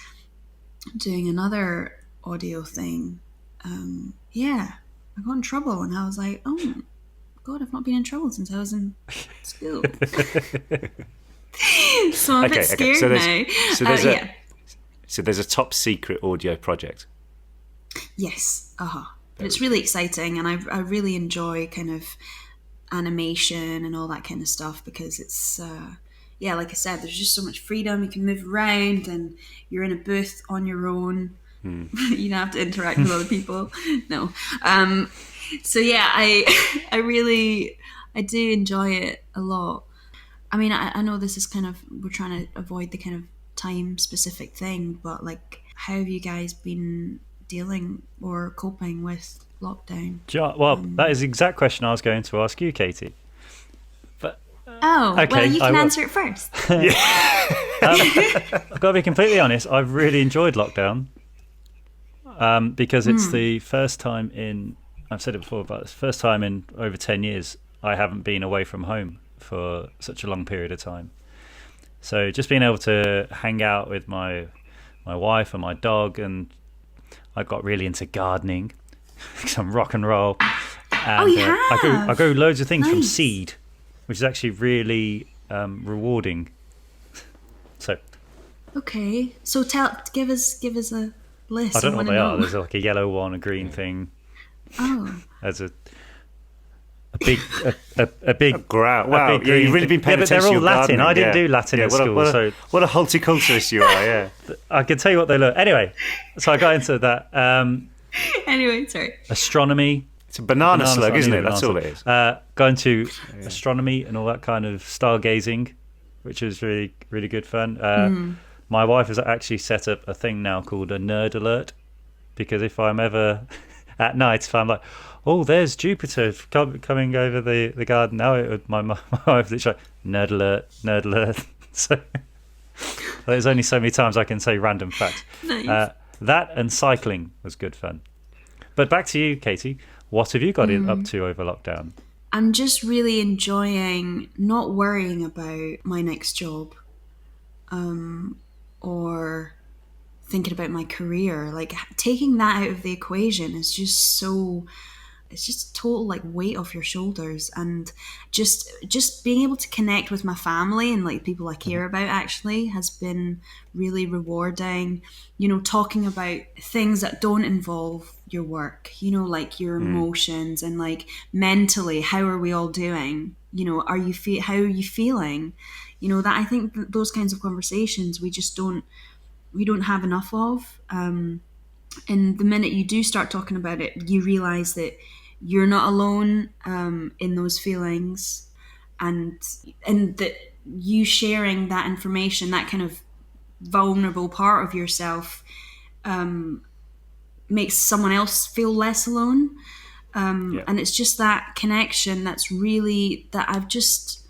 doing another audio thing. I got in trouble, and I was like, oh God, I've not been in trouble since I was in school. So I'm a bit scared now. So there's a top secret audio project. Yes, but it's really exciting, and I really enjoy kind of animation and all that kind of stuff, because yeah, like I said, there's just so much freedom. You can move around, and you're in a booth on your own. You don't have to interact with other people. No. So yeah, I do enjoy it a lot. I mean, I know this is kind of, we're trying to avoid the kind of time specific thing, but like, how have you guys been dealing or coping with lockdown? Well, that is the exact question I was going to ask you, Katie. Oh, okay, well, you I can will. answer it first. I've got to be completely honest. I've really enjoyed lockdown because it's the first time in, I've said it before, but it's the first time in over 10 years I haven't been away from home for such a long period of time. So just being able to hang out with my wife and my dog, and I got really into gardening, some rock and roll. And, you have? I grew loads of things from Nice. seed, which is actually really rewarding. So Okay, so give us a list. I don't know what wanna they are. know. There's like a yellow one, a green thing. Oh, There's a big Wow, a big yeah, you've green really been thing. paying Yeah, but attention they're to all your Latin. gardening, I didn't yeah. do Latin Yeah, at school, so what a horticulturist you are, yeah. I can tell you what they look. Anyway, so I got into that anyway, sorry. astronomy. It's a banana slug, I isn't need it? a That's banana all it slug. is. Going to astronomy and all that kind of stargazing, which is really, really good fun. My wife has actually set up a thing now called a nerd alert, because if I'm ever at night, if I'm like, oh, there's Jupiter coming over the garden now, my wife is like, nerd alert, nerd alert. So there's only so many times I can say random facts. Nice. That and cycling was good fun. But back to you, Katie. What have you got up to over lockdown? I'm just really enjoying not worrying about my next job, or thinking about my career. Like, taking that out of the equation is just so, it's just total like weight off your shoulders, and just being able to connect with my family and like people I care about actually has been really rewarding. You know, talking about things that don't involve your work, you know, like your emotions, and like mentally, how are we all doing? You know, how are you feeling? You know, that I think those kinds of conversations we don't have enough of. And the minute you do start talking about it, you realize that you're not alone in those feelings, and that you sharing that information, that kind of vulnerable part of yourself, makes someone else feel less alone. And it's just that connection that I've just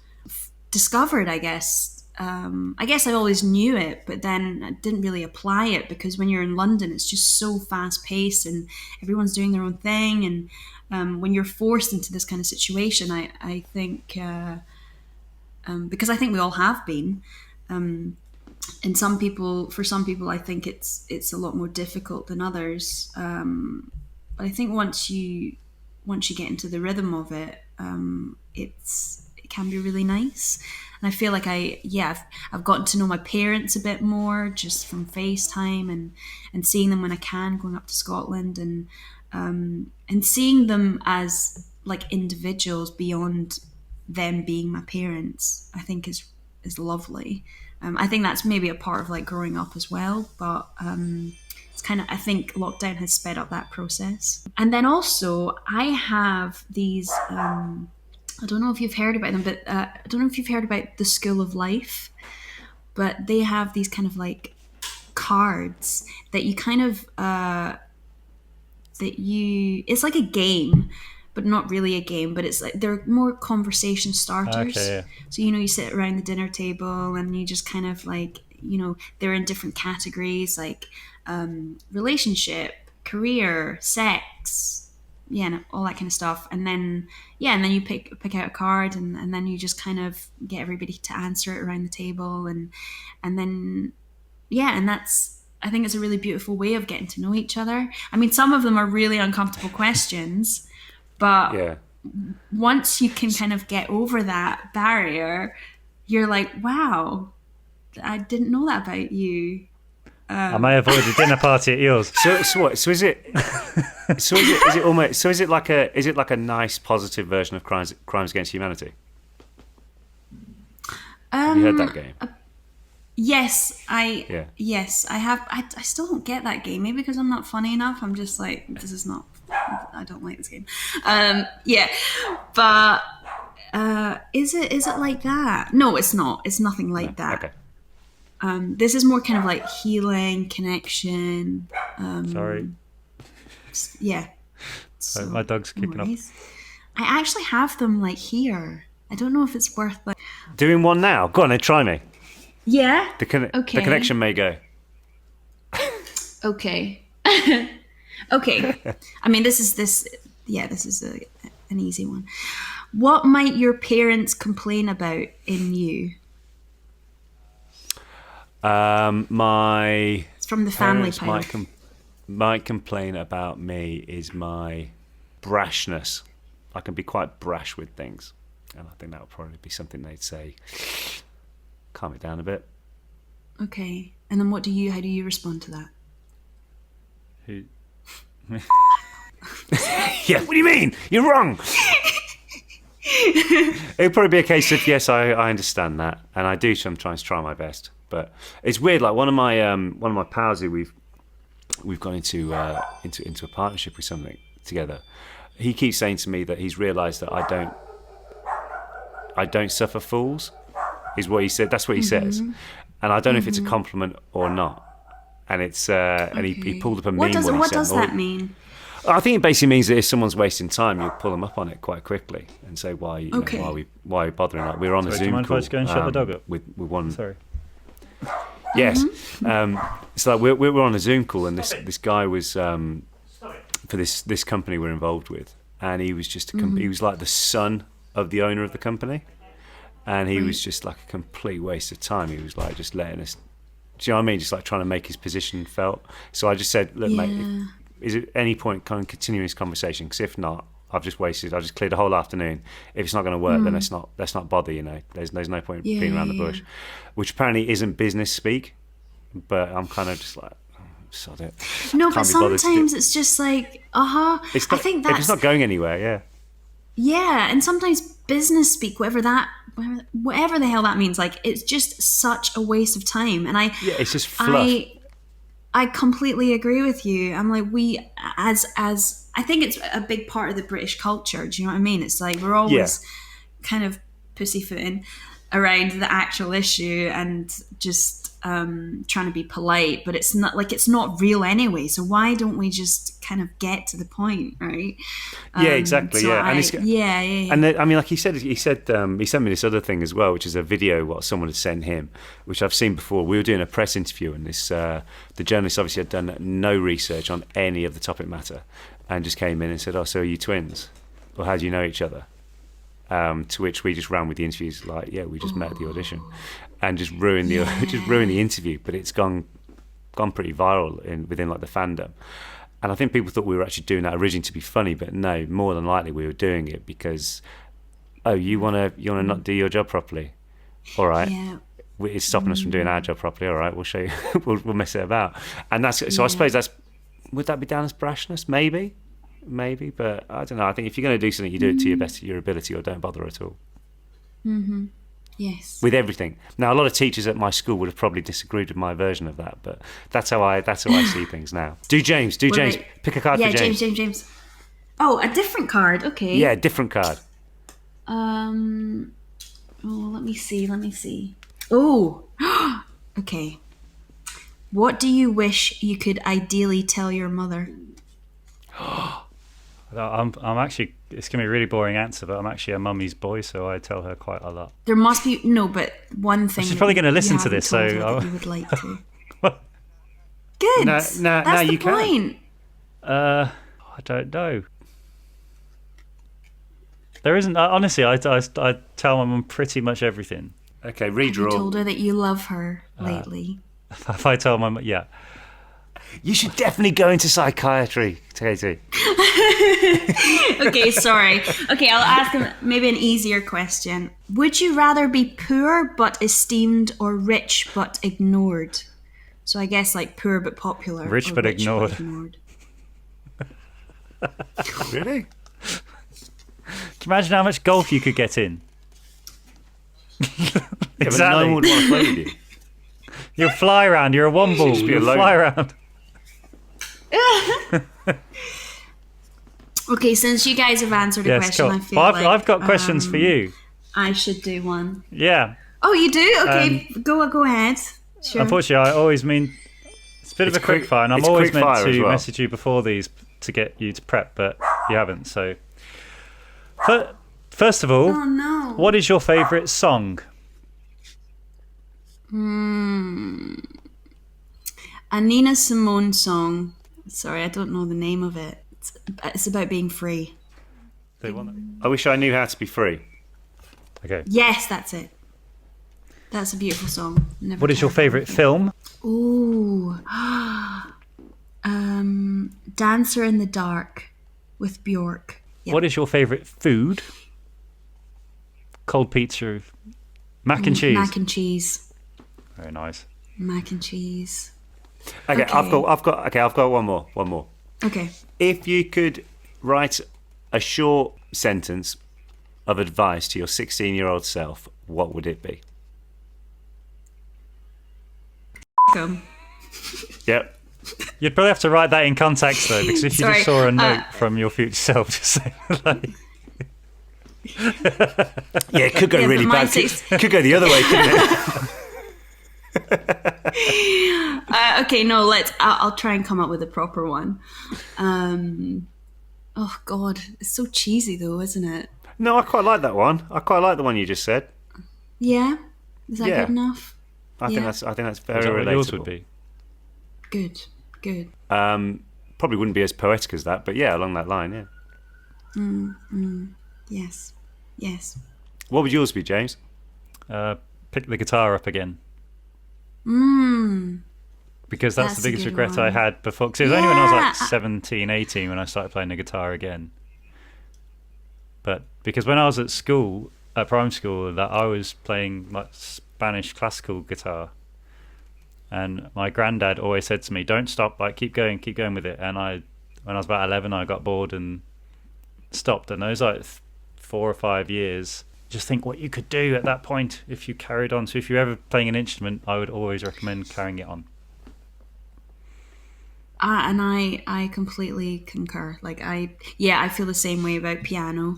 discovered, I guess. I guess I always knew it, but then I didn't really apply it, because when you're in London, it's just so fast paced and everyone's doing their own thing. And when you're forced into this kind of situation, I think, because I think we all have been, and for some people, I think it's a lot more difficult than others. But I think once you get into the rhythm of it, it can be really nice. And I feel like I've gotten to know my parents a bit more just from FaceTime and seeing them when I can, going up to Scotland, and seeing them as like individuals beyond them being my parents, I think is lovely. I think that's maybe a part of like growing up as well, but it's kind of, I think lockdown has sped up that process. And then also I have these, I don't know if you've heard about them, but I don't know if you've heard about the School of Life, but they have these kind of like cards that you kind of, it's like a game, but not really a game, but it's like they're more conversation starters. Okay, yeah. So, you know, you sit around the dinner table and you just kind of like, you know, they're in different categories like relationship, career, sex, and all that kind of stuff. And then, and then you pick out a card, and then you just kind of get everybody to answer it around the table. And then, and that's, I think it's a really beautiful way of getting to know each other. I mean, some of them are really uncomfortable questions, but once you can kind of get over that barrier, you're like, wow, I didn't know that about you. I may avoid a dinner party at yours. So what? So is it? So is it almost? So is it like a nice positive version of crimes against humanity? Have you heard that game? Yes, Yeah. yes, I have. I still don't get that game. Maybe because I'm not funny enough. I'm just like, this is not. I don't like this game. Yeah, but is it like that? No, it's not. It's nothing like that. Okay. This is more kind of like healing, connection. Sorry. Yeah. My dog's kicking off. I actually have them like here. I don't know if it's worth like. Doing one now. Go on, then try me. Yeah. The Okay. connection may go. Okay. Okay. I mean, this is an easy one. What might your parents complain about in you? My It's from the family parents pile. might complain about me is my brashness. I can be quite brash with things, and I think that would probably be something they'd say. Calm it down a bit. Okay. And then how do you respond to that? Who? Yeah, what do you mean? You're wrong. It'd probably be a case of yes, I understand that, and I do sometimes try my best. But it's weird. Like one of my pals who we've gone into a partnership with something together. He keeps saying to me that he's realised that I don't suffer fools. Is what he said. That's what he says, and I don't know if it's a compliment or not. And it's and he pulled up a meme. What does that mean? I think it basically means that if someone's wasting time, you'll pull them up on it quite quickly and say why why are we bothering? Like we're on a Sorry, Zoom do you mind call. if I just go and shut the dog up? With one. Sorry. Yes, it's like we're on a Zoom call, and this guy was for this company we're involved with, and he was just he was like the son of the owner of the company. And he was just like a complete waste of time. He was like just letting us, do you know what I mean? Just like trying to make his position felt. So I just said, look, mate, is it any point kind of continuing this conversation? Because if not, I've just cleared a whole afternoon. If it's not going to work, then let's not bother. You know, there's no point being around the bush, which apparently isn't business speak. But I'm kind of just like, sod it. No, but sometimes it's just like, I think that's if it's not going anywhere, yeah. Yeah, and sometimes business speak, whatever the hell that means, like it's just such a waste of time. And it's just fluff. I completely agree with you. I'm like, we as I think it's a big part of the British culture. Do you know what I mean? It's like we're always kind of pussyfooting around the actual issue and just trying to be polite, but it's not real anyway. So why don't we just kind of get to the point, right? Yeah, exactly. So yeah, and And I mean, like he said he sent me this other thing as well, which is a video what someone had sent him, which I've seen before. We were doing a press interview, and this the journalist obviously had done no research on any of the topic matter, and just came in and said, "Oh, so are you twins? Or how do you know each other?" To which we just ran with the interviews like, "Yeah, we just met at the audition," and just ruined the interview. But it's gone pretty viral within like the fandom. And I think people thought we were actually doing that originally to be funny, but no, more than likely we were doing it because, you wanna not do your job properly, all right? Yeah. It's stopping us from doing our job properly. All right, we'll show you. we'll mess it about. And that's so. I suppose would that be down as brashness? Maybe, but I don't know. I think if you're going to do something, you do it to your best of your ability, or don't bother at all. Mm-hmm. Yes. With everything. Now, a lot of teachers at my school would have probably disagreed with my version of that, but that's how I see things now. Do James. Right. Pick a card for James. Yeah, James. Oh, a different card. Okay. Yeah, different card. Oh, let me see. Oh, okay. What do you wish you could ideally tell your mother? I'm actually, it's going to be a really boring answer, but I'm actually a mummy's boy, so I tell her quite a lot. There must be, no, but one thing. She's probably going to listen to this, so. You would like to. Good. That's the you point. I don't know. There isn't, honestly, I tell my mum pretty much everything. Okay, Have redraw. you told her that you love her lately? If I tell my mum, yeah. You should definitely go into psychiatry, Katie. Okay, sorry. Okay, I'll ask him maybe an easier question. Would you rather be poor but esteemed or rich but ignored? So I guess like poor but popular. Rich but ignored. Really? Can you imagine how much golf you could get in? Yeah, but Exactly. no one would want to play with you. You'll fly around. You're a womble. Just be You'll alone. fly around. Okay, since you guys have answered a Yes, question, cool. I feel Well, like I've got questions for you. I should do one. Yeah. Oh, you do? Okay, go ahead. Sure. Unfortunately, I always mean it's a bit of a quick fire, and I'm it's always quick meant fire as to well. message you before these to get you to prep, but you haven't. So, first of all, Oh no. what is your favourite song? A Nina Simone song. Sorry, I don't know the name of it. It's about being free. The one I wish I knew how to be free. okay. Yes, that's it. That's a beautiful song. Never What is your cared favourite film? Ooh. Dancer in the Dark with Bjork. Yep. What is your favourite food? Cold pizza, mac and cheese. Mac and cheese. Very nice. Mac and cheese. Okay, Okay. I've got one more. Okay. If you could write a short sentence of advice to your 16-year-old self, what would it be? Come. Yep. You'd probably have to write that in context though, because if you Sorry, just saw a note from your future self, just saying like, Yeah, it could go Yeah, really but my bad. Could go the other way, couldn't it? Okay, no, I'll try and come up with a proper one. Oh God, it's so cheesy though, isn't it? No, I quite like that one. I quite like the one you just said. Yeah? Is that Yeah. good enough? I think Yeah. that's very is that what relatable. yours would be? Good. Probably wouldn't be as poetic as that, but yeah, along that line, yeah. Yes. Yes. What would yours be, James? Pick the guitar up again. Because that's That's the a biggest good regret I one. had before. Because it was only when I was like Yeah. 17, 18 when I started playing the guitar again. But because when I was at school, at primary school, that I was playing like Spanish classical guitar. And my granddad always said to me, "Don't stop, like keep going with it." And when I was about 11, I got bored and stopped. And those like 4 or 5 years, just think what you could do at that point if you carried on. So if you're ever playing an instrument, I would always recommend carrying it on. And I completely concur. Like I feel the same way about piano,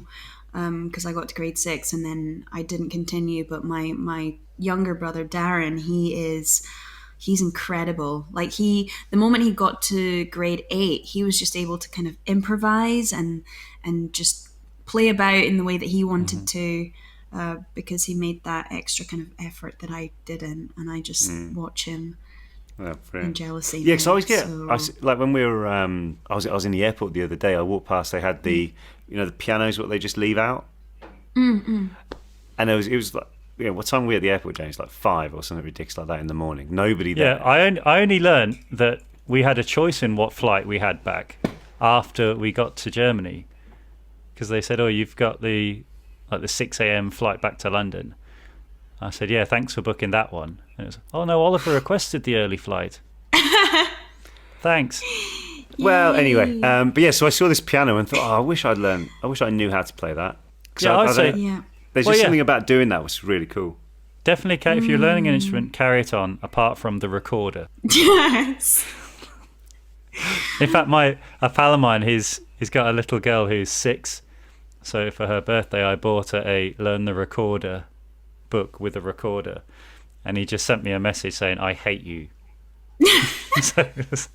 because I got to grade 6 and then I didn't continue. But my younger brother Darren, he's incredible. Like the moment he got to grade 8, he was just able to kind of improvise and just play about in the way that he wanted to, because he made that extra kind of effort that I didn't, and I just watch him Oh, in brilliant. jealousy. Yeah, because I always now, get like when we were I was in the airport the other day. I walked past. They had the the pianos what they just leave out, and it was like what time were we at the airport, James? Like 5 or something ridiculous like that in the morning. Nobody there. Yeah, I only learned that we had a choice in what flight we had back after we got to Germany, because they said, "Oh, you've got the 6 a.m. flight back to London." I said, "Yeah, thanks for booking that one." And it was, "Oh no, Oliver requested the early flight." Thanks. Well, anyway, but yeah. So I saw this piano and thought, I wish I knew how to play that. 'Cause Yeah, I'd say yeah. there's just something about doing that was really cool. definitely, if you're learning an instrument, carry it on. Apart from the recorder. Yes. In fact, a pal of mine, he's got a little girl who's 6. So for her birthday, I bought her a Learn the Recorder book with a recorder, and he just sent me a message saying, "I hate you." So it was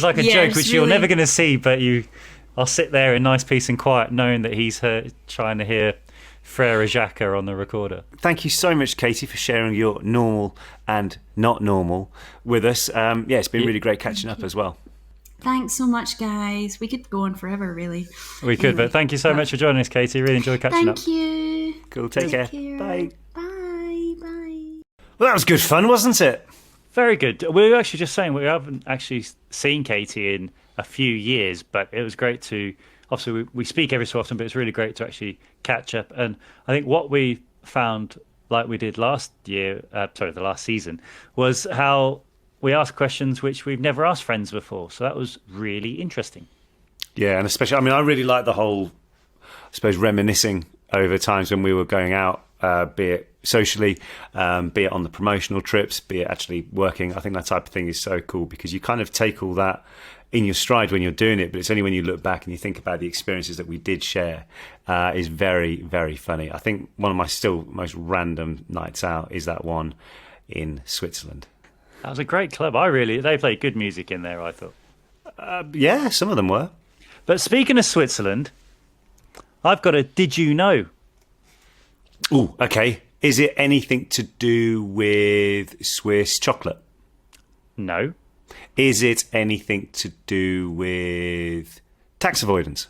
like a Yeah, joke, it's which you're really- never going to see, but I'll sit there in nice peace and quiet, knowing that he's trying to hear Frere Jacques on the recorder. Thank you so much, Katie, for sharing your normal and not normal with us. Yeah, it's been really great catching up as well. Thanks so much, guys. We could go on forever, really. We could, Anyway, but thank you so much for joining us, Katie. Really enjoyed catching up. Thank you. Cool, take care. Bye. Bye. Bye. Well, that was good fun, wasn't it? Very good. We were actually just saying we haven't actually seen Katie in a few years, but it was great to. Obviously, we speak every so often, but it's really great to actually catch up. And I think what we found, like we did the last season, was how we asked questions which we've never asked friends before. So that was really interesting. Yeah, and especially, I mean, I really like the whole, I suppose, reminiscing over times when we were going out, be it socially, be it on the promotional trips, be it actually working. I think that type of thing is so cool because you kind of take all that in your stride when you're doing it, but it's only when you look back and you think about the experiences that we did share is very, very funny. I think one of my still most random nights out is that one in Switzerland. That was a great club. They played good music in there, I thought. Yeah, some of them were. But speaking of Switzerland, I've got a did you know? Ooh, okay. Is it anything to do with Swiss chocolate? No. Is it anything to do with tax avoidance?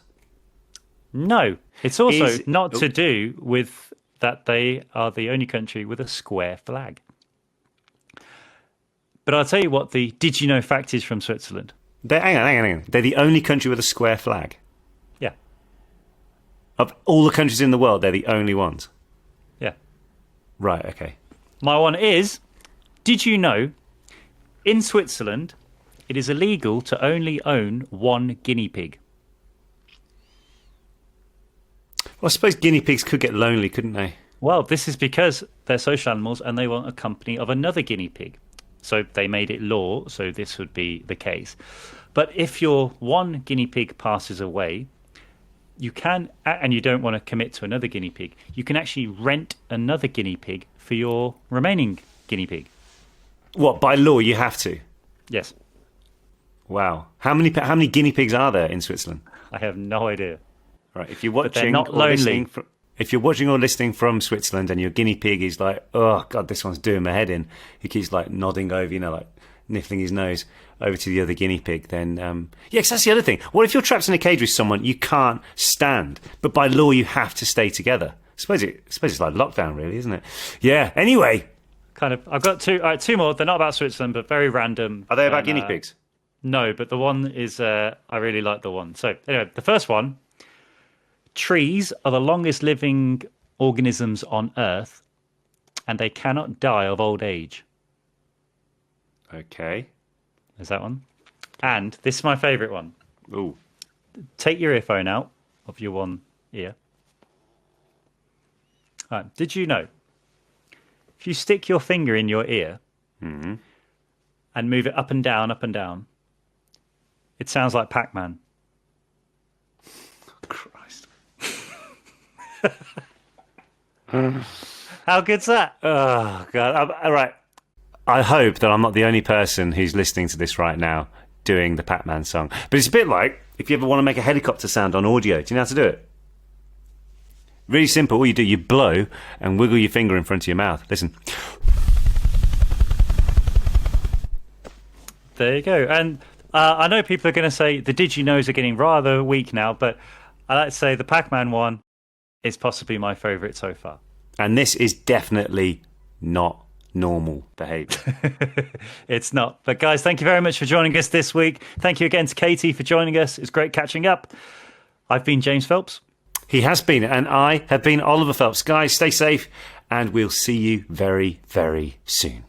No. It's also not to do with that they are the only country with a square flag. But I'll tell you what the did you know fact is from Switzerland. Hang on. They're the only country with a square flag. Yeah. Of all the countries in the world, they're the only ones. Yeah. Right, okay. My one is, did you know in Switzerland it is illegal to only own one guinea pig? Well, I suppose guinea pigs could get lonely, couldn't they? Well, this is because they're social animals and they want a company of another guinea pig. So they made it law, so this would be the case. But if your one guinea pig passes away, you can, and you don't want to commit to another guinea pig, you can actually rent another guinea pig for your remaining guinea pig. What, by law you have to? Yes. Wow. How many guinea pigs are there in Switzerland? I have no idea. Right, if you're But they're watching not or lonely. listening if you're watching or listening from Switzerland and your guinea pig is like, oh God, this one's doing my head in, he keeps like nodding over, like niffling his nose over to the other guinea pig, then yeah, 'cause that's the other thing. What if you're trapped in a cage with someone you can't stand, but by law you have to stay together? I suppose it's like lockdown, really, isn't it? Yeah. Anyway, I've got two more. They're not about Switzerland, but very random. are they about guinea pigs? No, but the one is, I really like the one. So anyway, the first one, trees are the longest living organisms on Earth and they cannot die of old age. Okay. There's that one. And this is my favourite one. Ooh. Take your earphone out of your one ear. All right. Did you know if you stick your finger in your ear and move it up and down, it sounds like Pac-Man? Christ. How good's that? Oh, God. All right. I hope that I'm not the only person who's listening to this right now doing the Pac-Man song. But it's a bit like if you ever want to make a helicopter sound on audio. Do you know how to do it? Really simple. All you do, you blow and wiggle your finger in front of your mouth. Listen. There you go. And I know people are going to say the did you knows are getting rather weak now, but I like to say the Pac-Man one is possibly my favourite so far. And this is definitely not normal behaviour. It's not. But guys, thank you very much for joining us this week. Thank you again to Katie for joining us. It's great catching up. I've been James Phelps. He has been, and I have been Oliver Phelps. Guys, stay safe, and we'll see you very, very soon.